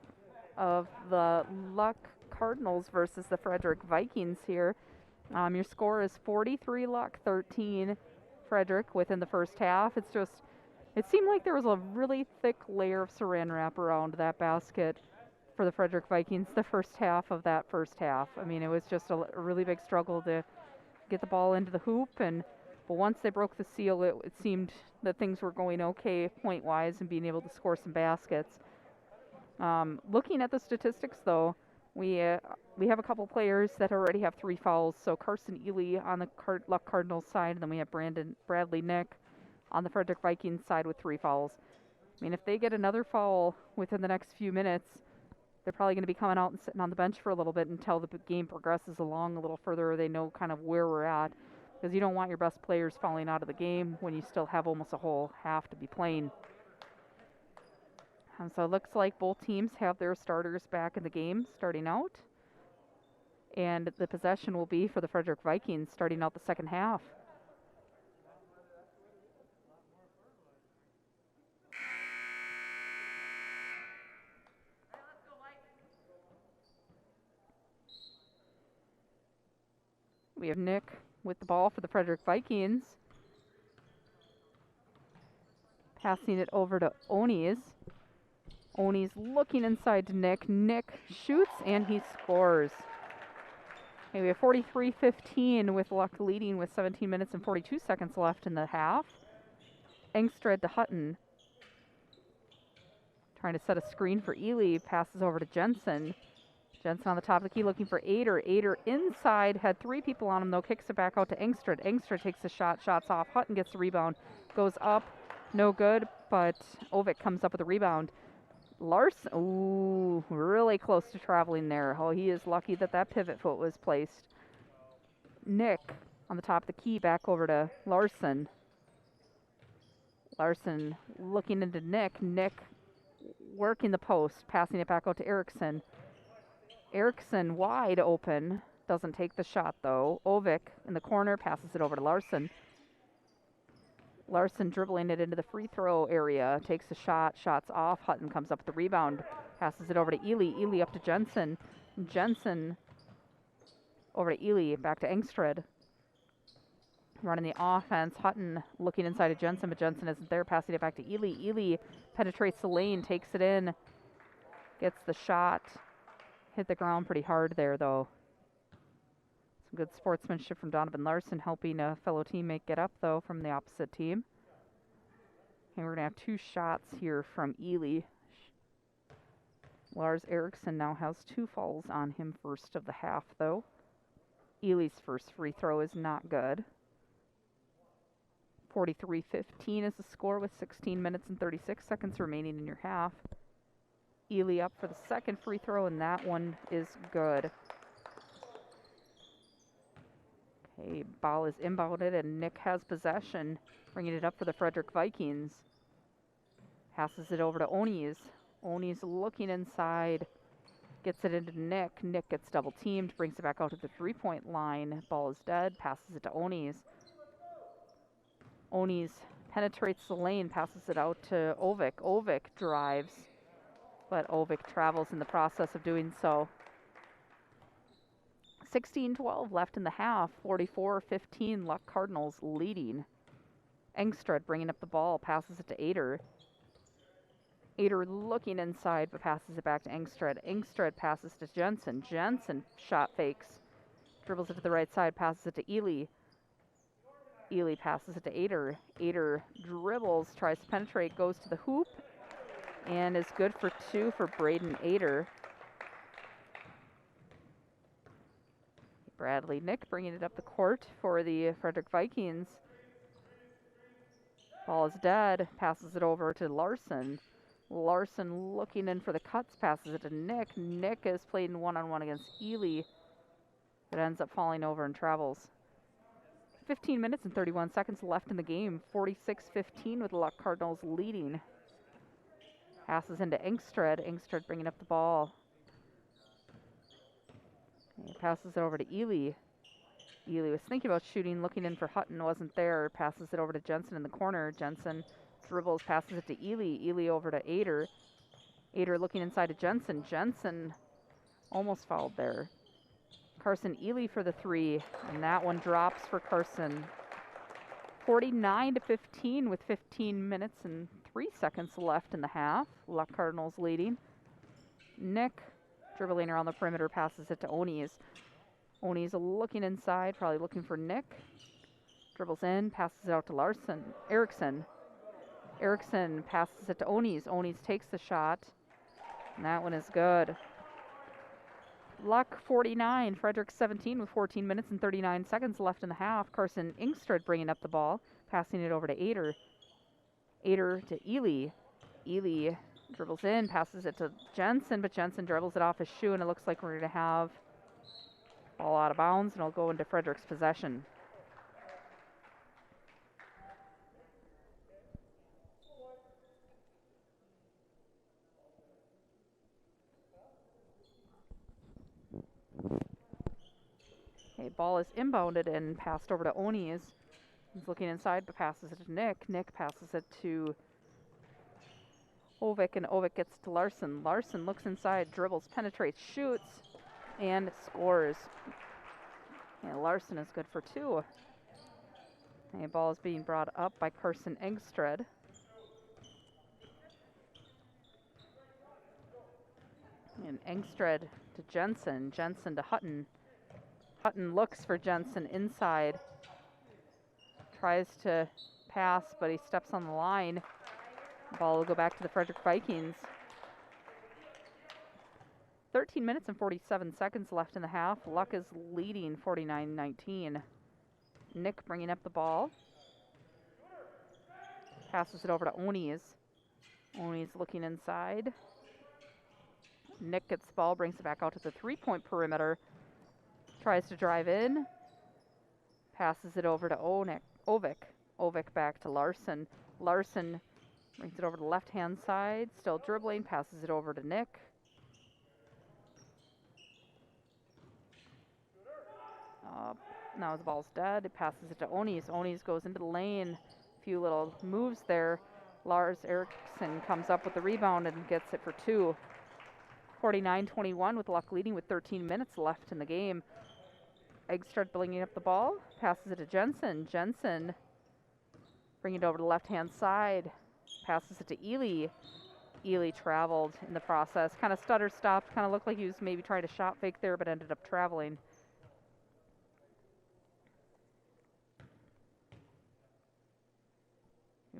of the Luck Cardinals versus the Frederic Vikings here. Your score is 43 Luck, 13 Frederic within the first half. It seemed like there was a really thick layer of saran wrap around that basket for the Frederic Vikings the first half of that first half. I mean, it was just a really big struggle to get the ball into the hoop, but once they broke the seal, it seemed that things were going okay point-wise and being able to score some baskets. Looking at the statistics, though, we have a couple players that already have 3 fouls. So Carson Ely on the Luck Cardinals side, and then we have Bradley Nick on the Frederic Vikings side with 3 fouls. I mean, if they get another foul within the next few minutes, they're probably going to be coming out and sitting on the bench for a little bit until the game progresses along a little further, or they know kind of where we're at. Because you don't want your best players falling out of the game when you still have almost a whole half to be playing. So it looks like both teams have their starters back in the game starting out. And the possession will be for the Frederic Vikings starting out the second half. We have Nick with the ball for the Frederic Vikings. Passing it over to Onies. Onies looking inside to Nick. Nick shoots and he scores. Okay, we have 43-15 with Luck leading with 17 minutes and 42 seconds left in the half. Engstred to Hutton. Trying to set a screen for Ely. Passes over to Jensen. Jensen on the top of the key looking for Ader. Ader inside. Had 3 people on him, though. Kicks it back out to Engstred. Engstred takes the shot. Shots off. Hutton gets the rebound. Goes up. No good, but Ovick comes up with a rebound. Larson, ooh, really close to traveling there. Oh, he is lucky that that pivot foot was placed. Nick on the top of the key, back over to Larson. Larson looking into Nick. Nick working the post, passing it back out to Erickson. Erickson wide open, doesn't take the shot though. Ovick in the corner, passes it over to Larson. Larson dribbling it into the free throw area, takes a shot, shots off. Hutton comes up with the rebound, passes it over to Ely. Ely up to Jensen. Jensen over to Ely, back to Engstred. Running the offense. Hutton looking inside of Jensen, but Jensen isn't there, passing it back to Ely. Ely penetrates the lane, takes it in, gets the shot. Hit the ground pretty hard there, though. Some good sportsmanship from Donovan Larson, helping a fellow teammate get up, though, from the opposite team. And we're going to have 2 shots here from Ely. Lars Eriksson now has 2 fouls on him first of the half, though. Ely's first free throw is not good. 43-15 is the score with 16 minutes and 36 seconds remaining in your half. Ely up for the second free throw, and that one is good. Okay, ball is inbounded, and Nick has possession, bringing it up for the Frederic Vikings. Passes it over to Onies. Onies looking inside, gets it into Nick. Nick gets double teamed, brings it back out to the 3-point line. Ball is dead, passes it to Onies. Onies penetrates the lane, passes it out to Ovick. Ovick drives, but Ovick travels in the process of doing so. 16-12 left in the half. 44-15, Luck Cardinals leading. Engstred bringing up the ball, passes it to Ader. Ader looking inside, but passes it back to Engstred. Engstred passes to Jensen. Jensen shot fakes, dribbles it to the right side, passes it to Ely. Ely passes it to Ader. Ader dribbles, tries to penetrate, goes to the hoop, and is good for 2 for Braden Ader. Bradley Nick bringing it up the court for the Frederic Vikings. Ball is dead, passes it over to Larson. Larson looking in for the cuts, passes it to Nick. Nick is played in one-on-one against Ely, but ends up falling over and travels. 15 minutes and 31 seconds left in the game. 46-15 with the Luck Cardinals leading. Passes into Engstred. Engstred bringing up the ball. He passes it over to Ely. Ely was thinking about shooting, looking in for Hutton, wasn't there. Passes it over to Jensen in the corner. Jensen dribbles, passes it to Ely. Ely over to Ader. Ader looking inside to Jensen. Jensen almost fouled there. Carson Ely for the three, and that one drops for Carson. 49-15 with 15 minutes and 3 seconds left in the half. Luck Cardinals leading. Nick dribbling around the perimeter, passes it to Onies. Onies looking inside, probably looking for Nick. Dribbles in, passes it out to Erickson. Erickson passes it to Onies. Onies takes the shot, and that one is good. Luck 49, Frederic 17 with 14 minutes and 39 seconds left in the half. Carson Ingstrid bringing up the ball, passing it over to Ader. Ader to Ely. Ely dribbles in, passes it to Jensen, but Jensen dribbles it off his shoe, and it looks like we're going to have ball out of bounds, and it'll go into Frederic's possession. Okay, ball is inbounded and passed over to Onies. He's looking inside, but passes it to Nick. Nick passes it to Ovik, and Ovik gets to Larson. Larson looks inside, dribbles, penetrates, shoots, and scores. And Larson is good for two. And ball is being brought up by Carson Engstred. And Engstred to Jensen. Jensen to Hutton. Hutton looks for Jensen inside. Tries to pass, but he steps on the line. Ball will go back to the Frederic Vikings. 13 minutes and 47 seconds left in the half. Luck is leading 49-19. Nick bringing up the ball. Passes it over to Onies. Onies looking inside. Nick gets the ball, brings it back out to the three-point perimeter. Tries to drive in. Passes it over to Ovik. Ovik back to Larson. Larson brings it over to the left-hand side. Still dribbling. Passes it over to Nick. Now the ball's dead. It passes it to Onies. Onies goes into the lane. A few little moves there. Lars Eriksson comes up with the rebound and gets it for two. 49-21 with Luck leading with 13 minutes left in the game. Eggstart bringing up the ball. Passes it to Jensen. Jensen bringing it over to the left-hand side. Passes it to Ely. Ely traveled in the process. Kind of stutter-stopped. Kind of looked like he was maybe trying to shot fake there, but ended up traveling.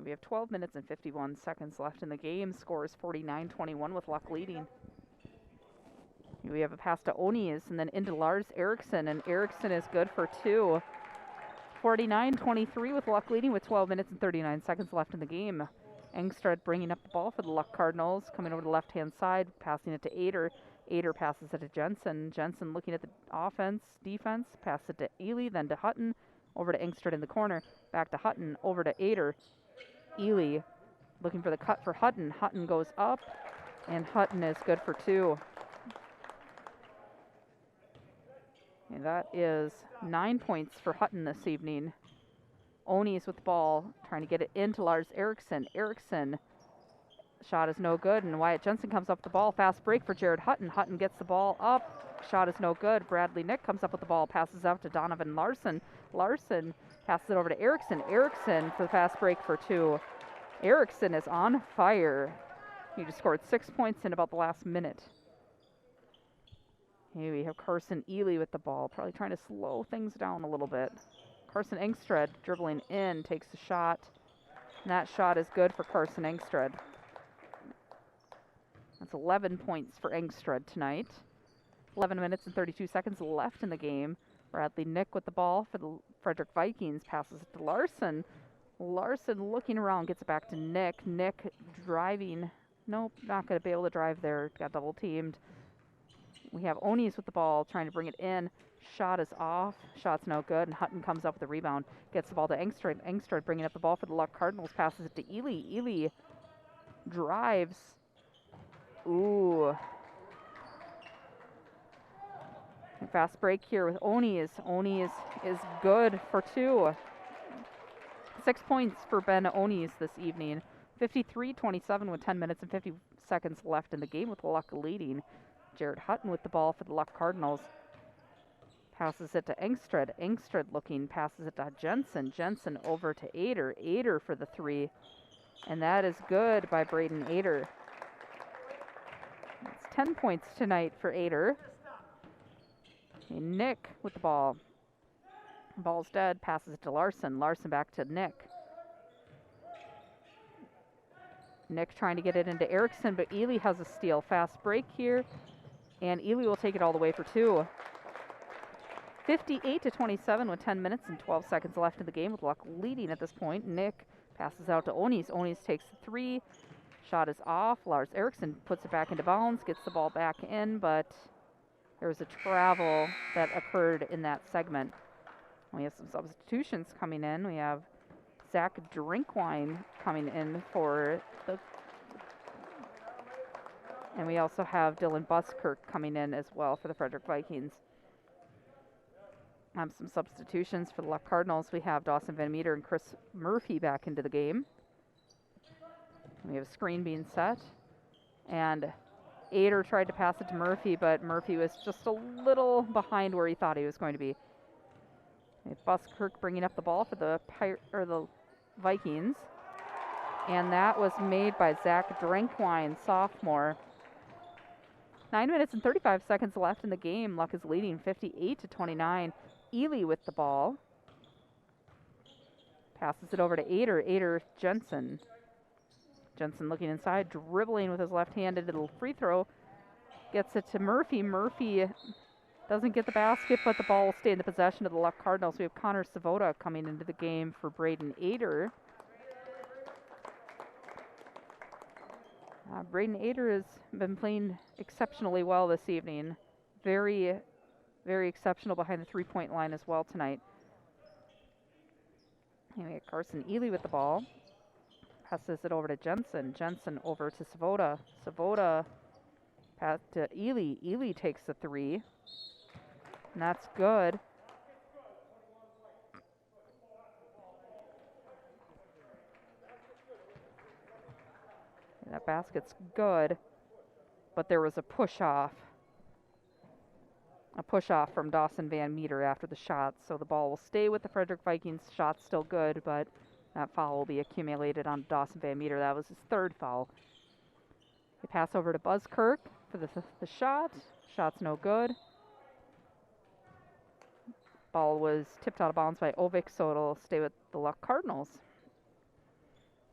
We have 12 minutes and 51 seconds left in the game. Score is 49-21 with Luck leading. We have a pass to Onies and then into Lars Eriksson, and Eriksson is good for two. 49-23 with Luck leading with 12 minutes and 39 seconds left in the game. Engstrad bringing up the ball for the Luck Cardinals, coming over to the left-hand side, passing it to Ader. Ader passes it to Jensen. Jensen looking at the defense, passes it to Ely, then to Hutton, over to Engstrad in the corner, back to Hutton, over to Ader. Ely looking for the cut for Hutton. Hutton goes up, and Hutton is good for two. And that is 9 points for Hutton this evening. Onies with the ball, trying to get it into Lars Eriksson. Eriksson, shot is no good, and Wyatt Jensen comes up with the ball. Fast break for Jared Hutton. Hutton gets the ball up. Shot is no good. Bradley Nick comes up with the ball, passes out to Donovan Larson. Larson passes it over to Eriksson. Eriksson for the fast break for two. Eriksson is on fire. He just scored 6 points in about the last minute. Here we have Carson Ely with the ball, probably trying to slow things down a little bit. Carson Engstred dribbling in, takes a shot. And that shot is good for Carson Engstred. That's 11 points for Engstred tonight. 11 minutes and 32 seconds left in the game. Bradley Nick with the ball for the Frederic Vikings, passes it to Larson. Larson looking around, gets it back to Nick. Nick driving. Nope, not going to be able to drive there. Got double teamed. We have Onies with the ball, trying to bring it in. Shot is off. Shot's no good, and Hutton comes up with the rebound. Gets the ball to Engstred. Engstred bringing up the ball for the Luck Cardinals. Passes it to Ely. Ely drives. Ooh. Fast break here with Oni's. Oni is good for 2. 6 points for Ben Oni's this evening. 53-27 with 10 minutes and 50 seconds left in the game with Luck leading. Jared Hutton with the ball for the Luck Cardinals. Passes it to Engström. Engström looking, passes it to Jensen. Jensen over to Ader. Ader for the 3. And that is good by Braden Ader. It's 10 points tonight for Ader. And Nick with the ball. Ball's dead, passes it to Larson. Larson back to Nick. Nick trying to get it into Erickson, but Ely has a steal. Fast break here, and Ely will take it all the way for 2. 58-27 with 10 minutes and 12 seconds left in the game with Luck leading at this point. Nick passes out to Onis. Onis takes the 3. Shot is off. Lars Erickson puts it back into bounds, gets the ball back in, but there was a travel that occurred in that segment. We have some substitutions coming in. We have Zach Drinkwine coming in for the... And we also have Dylan Buskirk coming in as well for the Frederic Vikings. Some substitutions for the Luck Cardinals. We have Dawson Van Meter and Chris Murphy back into the game. We have a screen being set. And Ader tried to pass it to Murphy, but Murphy was just a little behind where he thought he was going to be. Buskirk bringing up the ball for the Vikings. And that was made by Zach Drinkwine, sophomore. 9 minutes and 35 seconds left in the game. Luck is leading 58-29. Ely with the ball. Passes it over to Ader. Ader Jensen. Jensen looking inside, dribbling with his left-handed little free throw. Gets it to Murphy. Murphy doesn't get the basket, but the ball will stay in the possession of the Luck Cardinals. We have Connor Savoda coming into the game for Braden Ader. Braden Ader has been playing exceptionally well this evening. Very, very exceptional behind the three-point line as well tonight. And we have Carson Ely with the ball. Passes it over to Jensen. Jensen over to Savoda. Savoda pass to Ely. Ely takes the 3. And that's good. And that basket's good, but there was a push-off. A push-off from Dawson Van Meter after the shot, so the ball will stay with the Frederic Vikings. Shot's still good, but that foul will be accumulated on Dawson Van Meter. That was his 3rd foul. They pass over to Buskirk for the shot. Shot's no good. Ball was tipped out of bounds by Ovik, so it'll stay with the Luck Cardinals.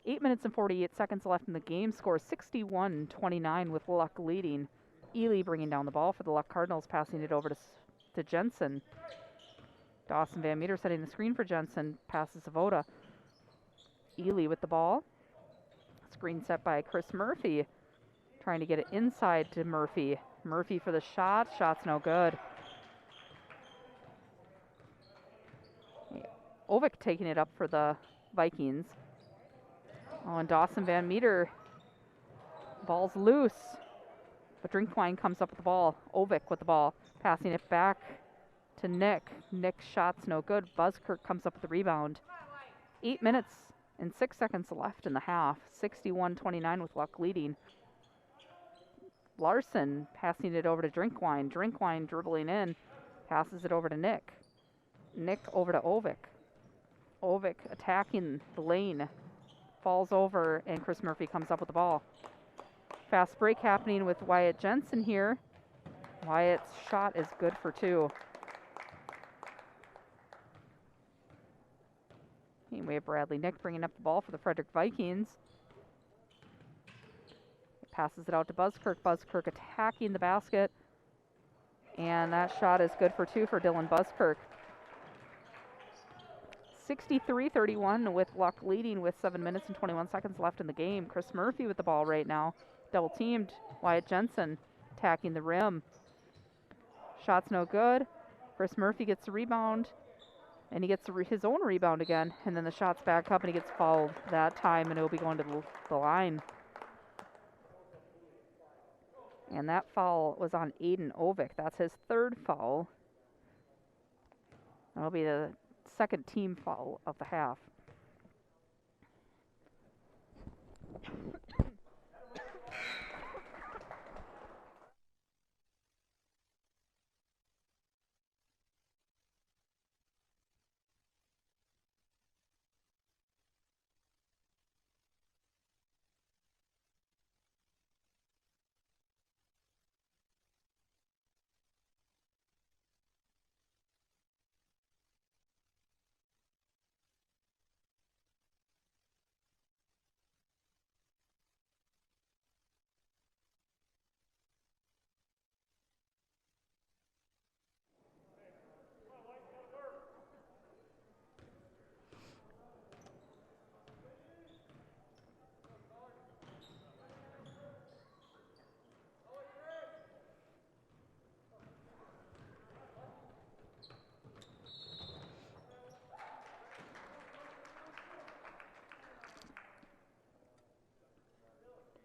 8 minutes and 48 seconds left in the game. Score 61-29 with Luck leading. Ely bringing down the ball for the Luck Cardinals, passing it over to Jensen. Dawson Van Meter setting the screen for Jensen. Passes Savoda. Ely with the ball. Screen set by Chris Murphy. Trying to get it inside to Murphy. Murphy for the shot. Shot's no good. Ovik taking it up for the Vikings. Oh, and Dawson Van Meter. Ball's loose. But Drinkwine comes up with the ball. Ovik with the ball. Passing it back to Nick. Nick's shot's no good. Buskirk comes up with the rebound. 8 minutes and 6 seconds left in the half. 61-29 with Luck leading. Larson passing it over to Drinkwine. Drinkwine dribbling in. Passes it over to Nick. Nick over to Ovik. Ovik attacking the lane. Falls over, and Chris Murphy comes up with the ball. Fast break happening with Wyatt Jensen here. Wyatt's shot is good for 2. And we have Bradley Nick bringing up the ball for the Frederic Vikings. Passes it out to Buskirk. Buskirk attacking the basket. And that shot is good for 2 for Dylan Buskirk. 63-31 with Luck leading with 7 minutes and 21 seconds left in the game. Chris Murphy with the ball right now. Double teamed. Wyatt Jensen attacking the rim. Shot's no good. Chris Murphy gets the rebound. And he gets his own rebound again. And then the shot's back up and he gets fouled that time, and it'll be going to the line. And that foul was on Aiden Ovik. That's his 3rd foul. That'll be the second team foul of the half.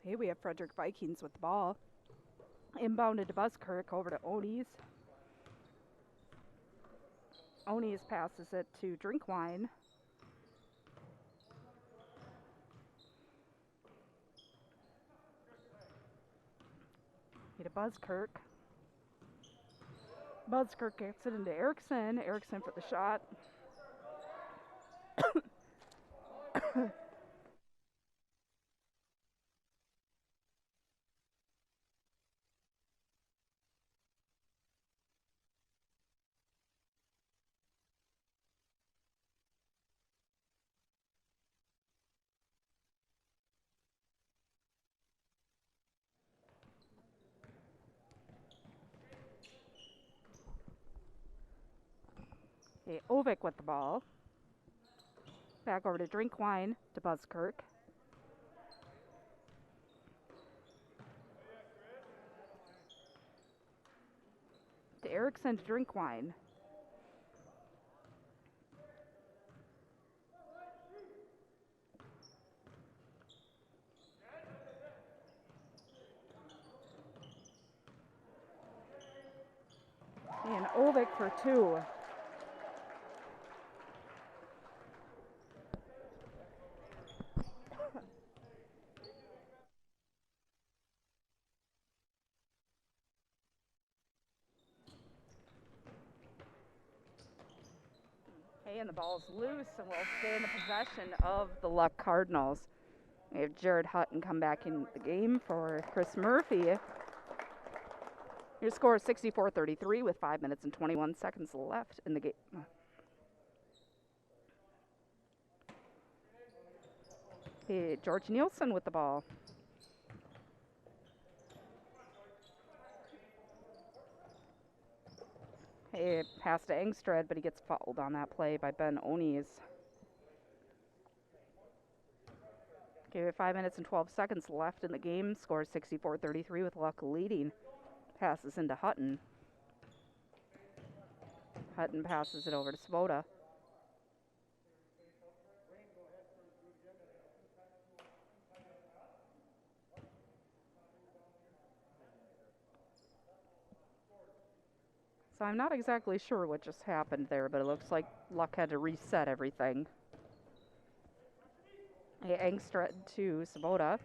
Hey, we have Frederic Vikings with the ball. Inbounded to Buskirk, over to Onies. Onies passes it to Drinkwine. To Buskirk. Buskirk gets it into Erickson. Erickson for the shot. Okay, Ovik with the ball. Back over to Drinkwine to Buskirk. To Erickson to Drinkwine. And Ovik for two. Okay, and the ball's loose, and we'll stay in the possession of the Luck Cardinals. We have Jared Hutton come back in the game for Chris Murphy. Your score is 64-33 with 5 minutes and 21 seconds left in the game. Okay, George Nielsen with the ball. Hey, pass to Engstrad, but he gets fouled on that play by Ben Onies. Okay, we have 5 minutes and 12 seconds left in the game. Score is 64-33 with Luck leading. Passes into Hutton. Hutton passes it over to Svoboda. So I'm not exactly sure what just happened there, but it looks like Luck had to reset everything. Okay, Engstrad to Svoboda.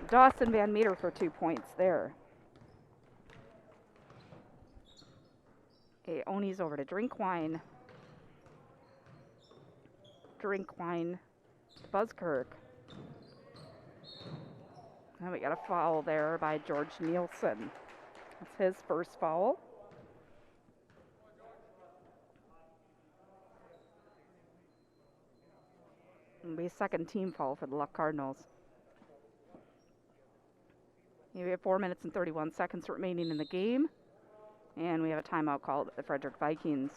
Dawson Van Meter for 2 points there. Okay, Oni's over to Drinkwine. Drinkwine to Buskirk. And we got a foul there by George Nielsen. That's his first foul. It'll be a second team foul for the Luck Cardinals. We have 4 minutes and 31 seconds remaining in the game. And we have a timeout called the Frederic Vikings.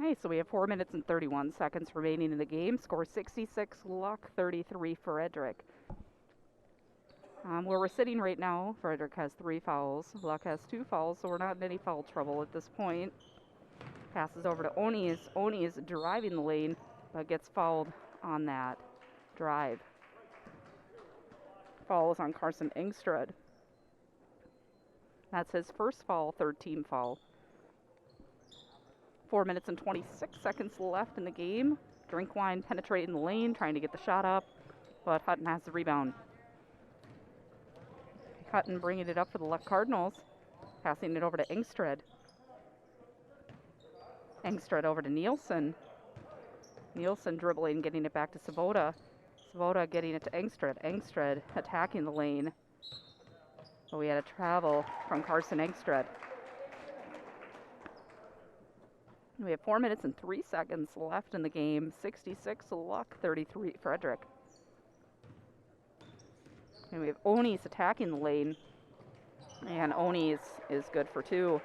Okay, so we have 4 minutes and 31 seconds remaining in the game. Score 66, Luck 33, Frederic. Where we're sitting right now, Frederic has 3 fouls. Luck has 2 fouls, so we're not in any foul trouble at this point. Passes over to Oni. Oni is driving the lane, but gets fouled on that drive. Foul is on Carson Engström. That's his first foul, 3rd team foul. 4 minutes and 26 seconds left in the game. Drinkwine penetrating the lane, trying to get the shot up, but Hutton has the rebound. Hutton bringing it up for the Luck Cardinals, passing it over to Engström. Engström over to Nielsen. Nielsen dribbling, getting it back to Svoboda. Svoboda getting it to Engström. Engström attacking the lane. But we had a travel from Carson Engström. We have 4 minutes and 3 seconds left in the game. 66 Luck, 33 Frederic. And we have Onis attacking the lane. And Onis is good for 2.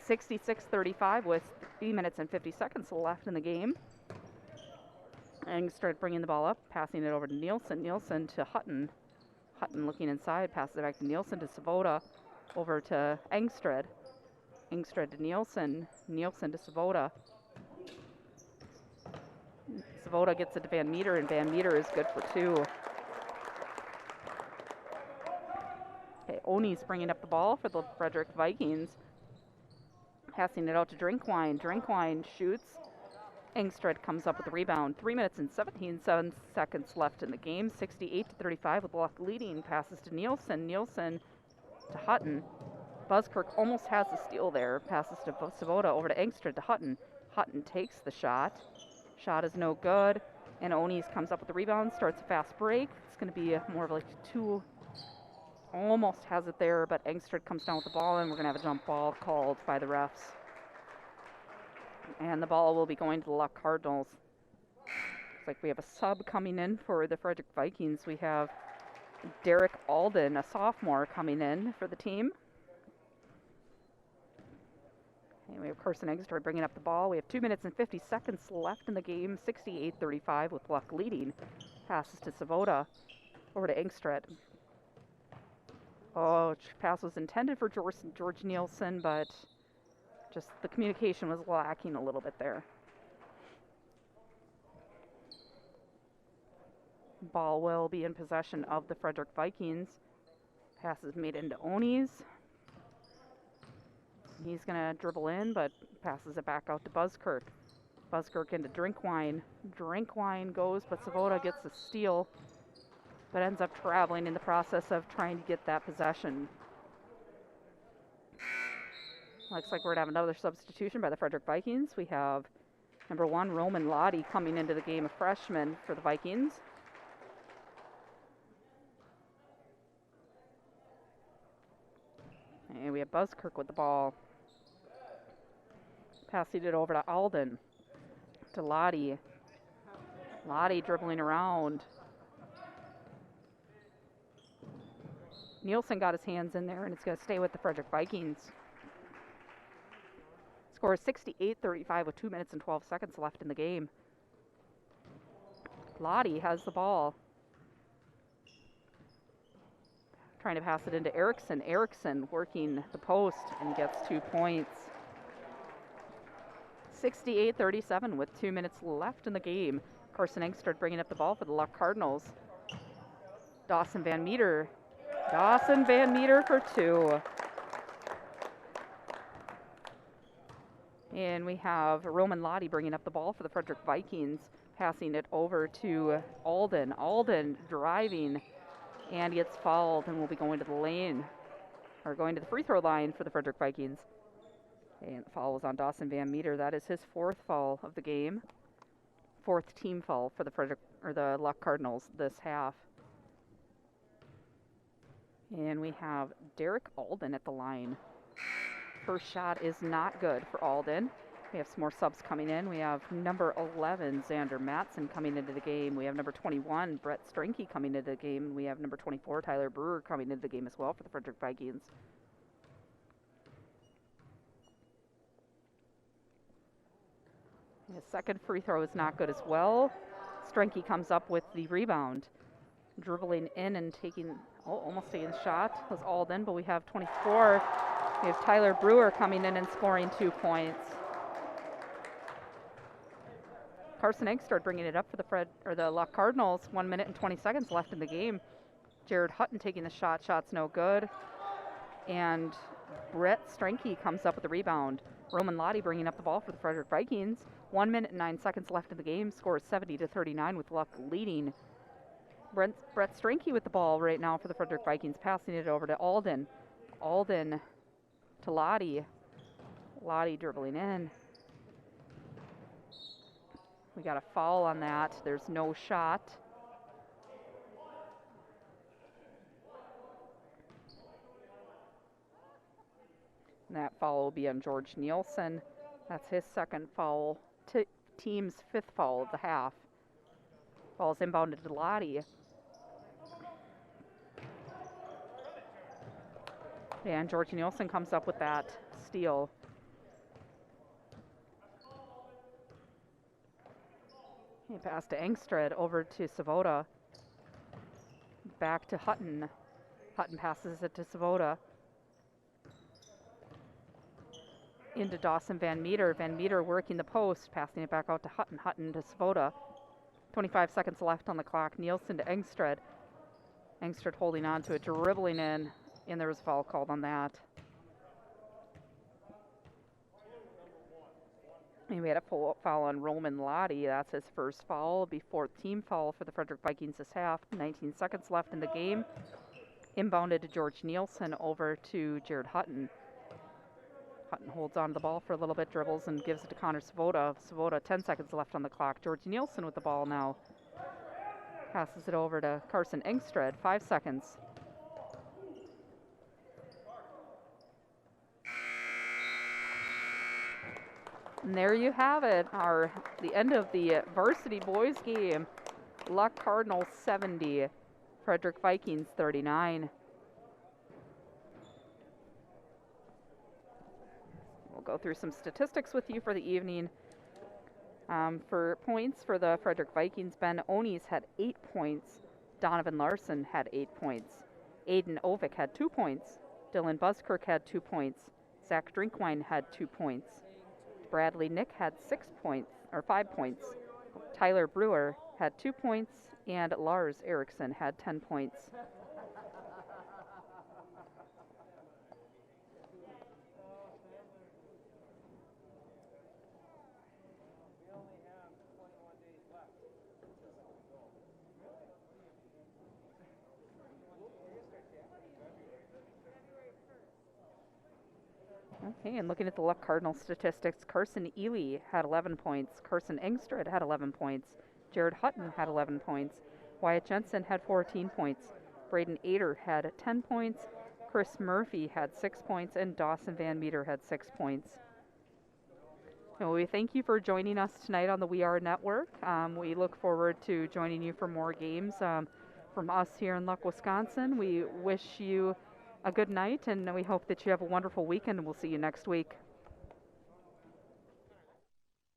66-35 with 3 minutes and 50 seconds left in the game. Engström bringing the ball up, passing it over to Nielsen. Nielsen to Hutton. Hutton looking inside, passes it back to Nielsen to Svoboda. Over to Engström. Engström to Nielsen. Nielsen to Svoboda. Svoboda gets it to Van Meter, and Van Meter is good for 2. Okay, Oni's bringing up the ball for the Frederic Vikings. Passing it out to Drinkwine. Drinkwine shoots. Engström comes up with the rebound. 3 minutes and 17 seconds left in the game. 68-35 with Luck leading. Passes to Nielsen. Nielsen to Hutton. Buskirk almost has the steal there. Passes to Svoboda over to Engström to Hutton. Hutton takes the shot. Shot is no good. And Onis comes up with the rebound. Starts a fast break. It's going to be more of like 2. Almost has it there, but Engström comes down with the ball, and we're going to have a jump ball called by the refs. And the ball will be going to the Luck Cardinals. Looks like we have a sub coming in for the Frederic Vikings. We have Derek Alden, a sophomore, coming in for the team. And we have Carson Engström bringing up the ball. We have 2 minutes and 50 seconds left in the game. 68-35 with Luck leading. Passes to Svoboda. Over to Engström. Oh, pass was intended for George Nielsen, but just the communication was lacking a little bit there. Ball will be in possession of the Frederic Vikings. Pass is made into Onis. He's going to dribble in, but passes it back out to Buskirk. Buskirk into Drinkwine. Drinkwine goes, but Svoboda gets the steal, but ends up traveling in the process of trying to get that possession. Looks like we're going to have another substitution by the Frederic Vikings. We have number 1, Roman Lottie, coming into the game, a freshman for the Vikings. And we have Buskirk with the ball. Passing it over to Alden. To Lottie. Lottie dribbling around. Nielsen got his hands in there, and it's going to stay with the Frederic Vikings. Score is 68-35 with 2 minutes and 12 seconds left in the game. Lottie has the ball. Trying to pass it into Erickson. Erickson working the post and gets 2 points. 68-37 with 2 minutes left in the game. Carson Engström bringing up the ball for the Luck Cardinals. Dawson Van Meter. Dawson Van Meter for 2. And we have Roman Lottie bringing up the ball for the Frederic Vikings, passing it over to Alden. Alden driving and gets fouled and will be going to the lane, or going to the free throw line for the Frederic Vikings. And the foul was on Dawson Van Meter. That is his 4th foul of the game. 4th team foul for the Luck Cardinals this half. And we have Derek Alden at the line. First shot is not good for Alden. We have some more subs coming in. We have number 11, Xander Matson, coming into the game. We have number 21, Brett Strinke, coming into the game. We have number 24, Tyler Brewer, coming into the game as well for the Frederic Vikings. His second free throw is not good as well. Strenke comes up with the rebound. Dribbling in and almost taking the shot. Was all in, but we have 24. We have Tyler Brewer coming in and scoring 2 points. Carson Engström bringing it up for the Luck Cardinals. 1 minute and 20 seconds left in the game. Jared Hutton taking the shot. Shot's no good. And Brett Strenke comes up with the rebound. Roman Lottie bringing up the ball for the Frederic Vikings. 1 minute and 9 seconds left in the game. Score is 70-39 with Luck leading. Brett Strenke with the ball right now for the Frederic Vikings, passing it over to Alden. Alden to Lottie. Lottie dribbling in. We got a foul on that. There's no shot. And that foul will be on George Nielsen. That's his second foul. Team's fifth foul of the half. Ball's inbounded to Lottie. And George Nielsen comes up with that steal. He passed to Engström, over to Svoboda. Back to Hutton. Hutton passes it to Svoboda. Into Dawson Van Meter. Van Meter working the post, passing it back out to Hutton. Hutton to Svoboda. 25 seconds left on the clock. Nielsen to Engström. Engström holding on to it, dribbling in, and there was a foul called on that. And we had a foul on Roman Lottie. That's his first foul. It'll be fourth team foul for the Frederic Vikings this half. 19 seconds left in the game. Inbounded to George Nielsen, over to Jared Hutton. Hutton holds on to the ball for a little bit, dribbles, and gives it to Connor Svoboda. Svoboda, 10 seconds left on the clock. George Nielsen with the ball now. Passes it over to Carson Engström, 5 seconds. And there you have it, the end of the varsity boys game. Luck Cardinals 70, Frederic Vikings 39. We'll go through some statistics with you for the evening. For points for the Frederic Vikings, Ben Onies had 8 points. Donovan Larson had 8 points. Aiden Ovick had 2 points. Dylan Buskirk had 2 points. Zach Drinkwine had 2 points. Bradley Nick had 5 points. Tyler Brewer had 2 points, and Lars Eriksson had 10 points. Okay, and looking at the Luck Cardinal statistics, Carson Ely had 11 points. Carson Engström had 11 points. Jared Hutton had 11 points. Wyatt Jensen had 14 points. Braden Ader had 10 points. Chris Murphy had 6 points, and Dawson Van Meter had 6 points. And we thank you for joining us tonight on the We Are Network. We look forward to joining you for more games from us here in Luck, Wisconsin. We wish you a good night, and we hope that you have a wonderful weekend, and we'll see you next week.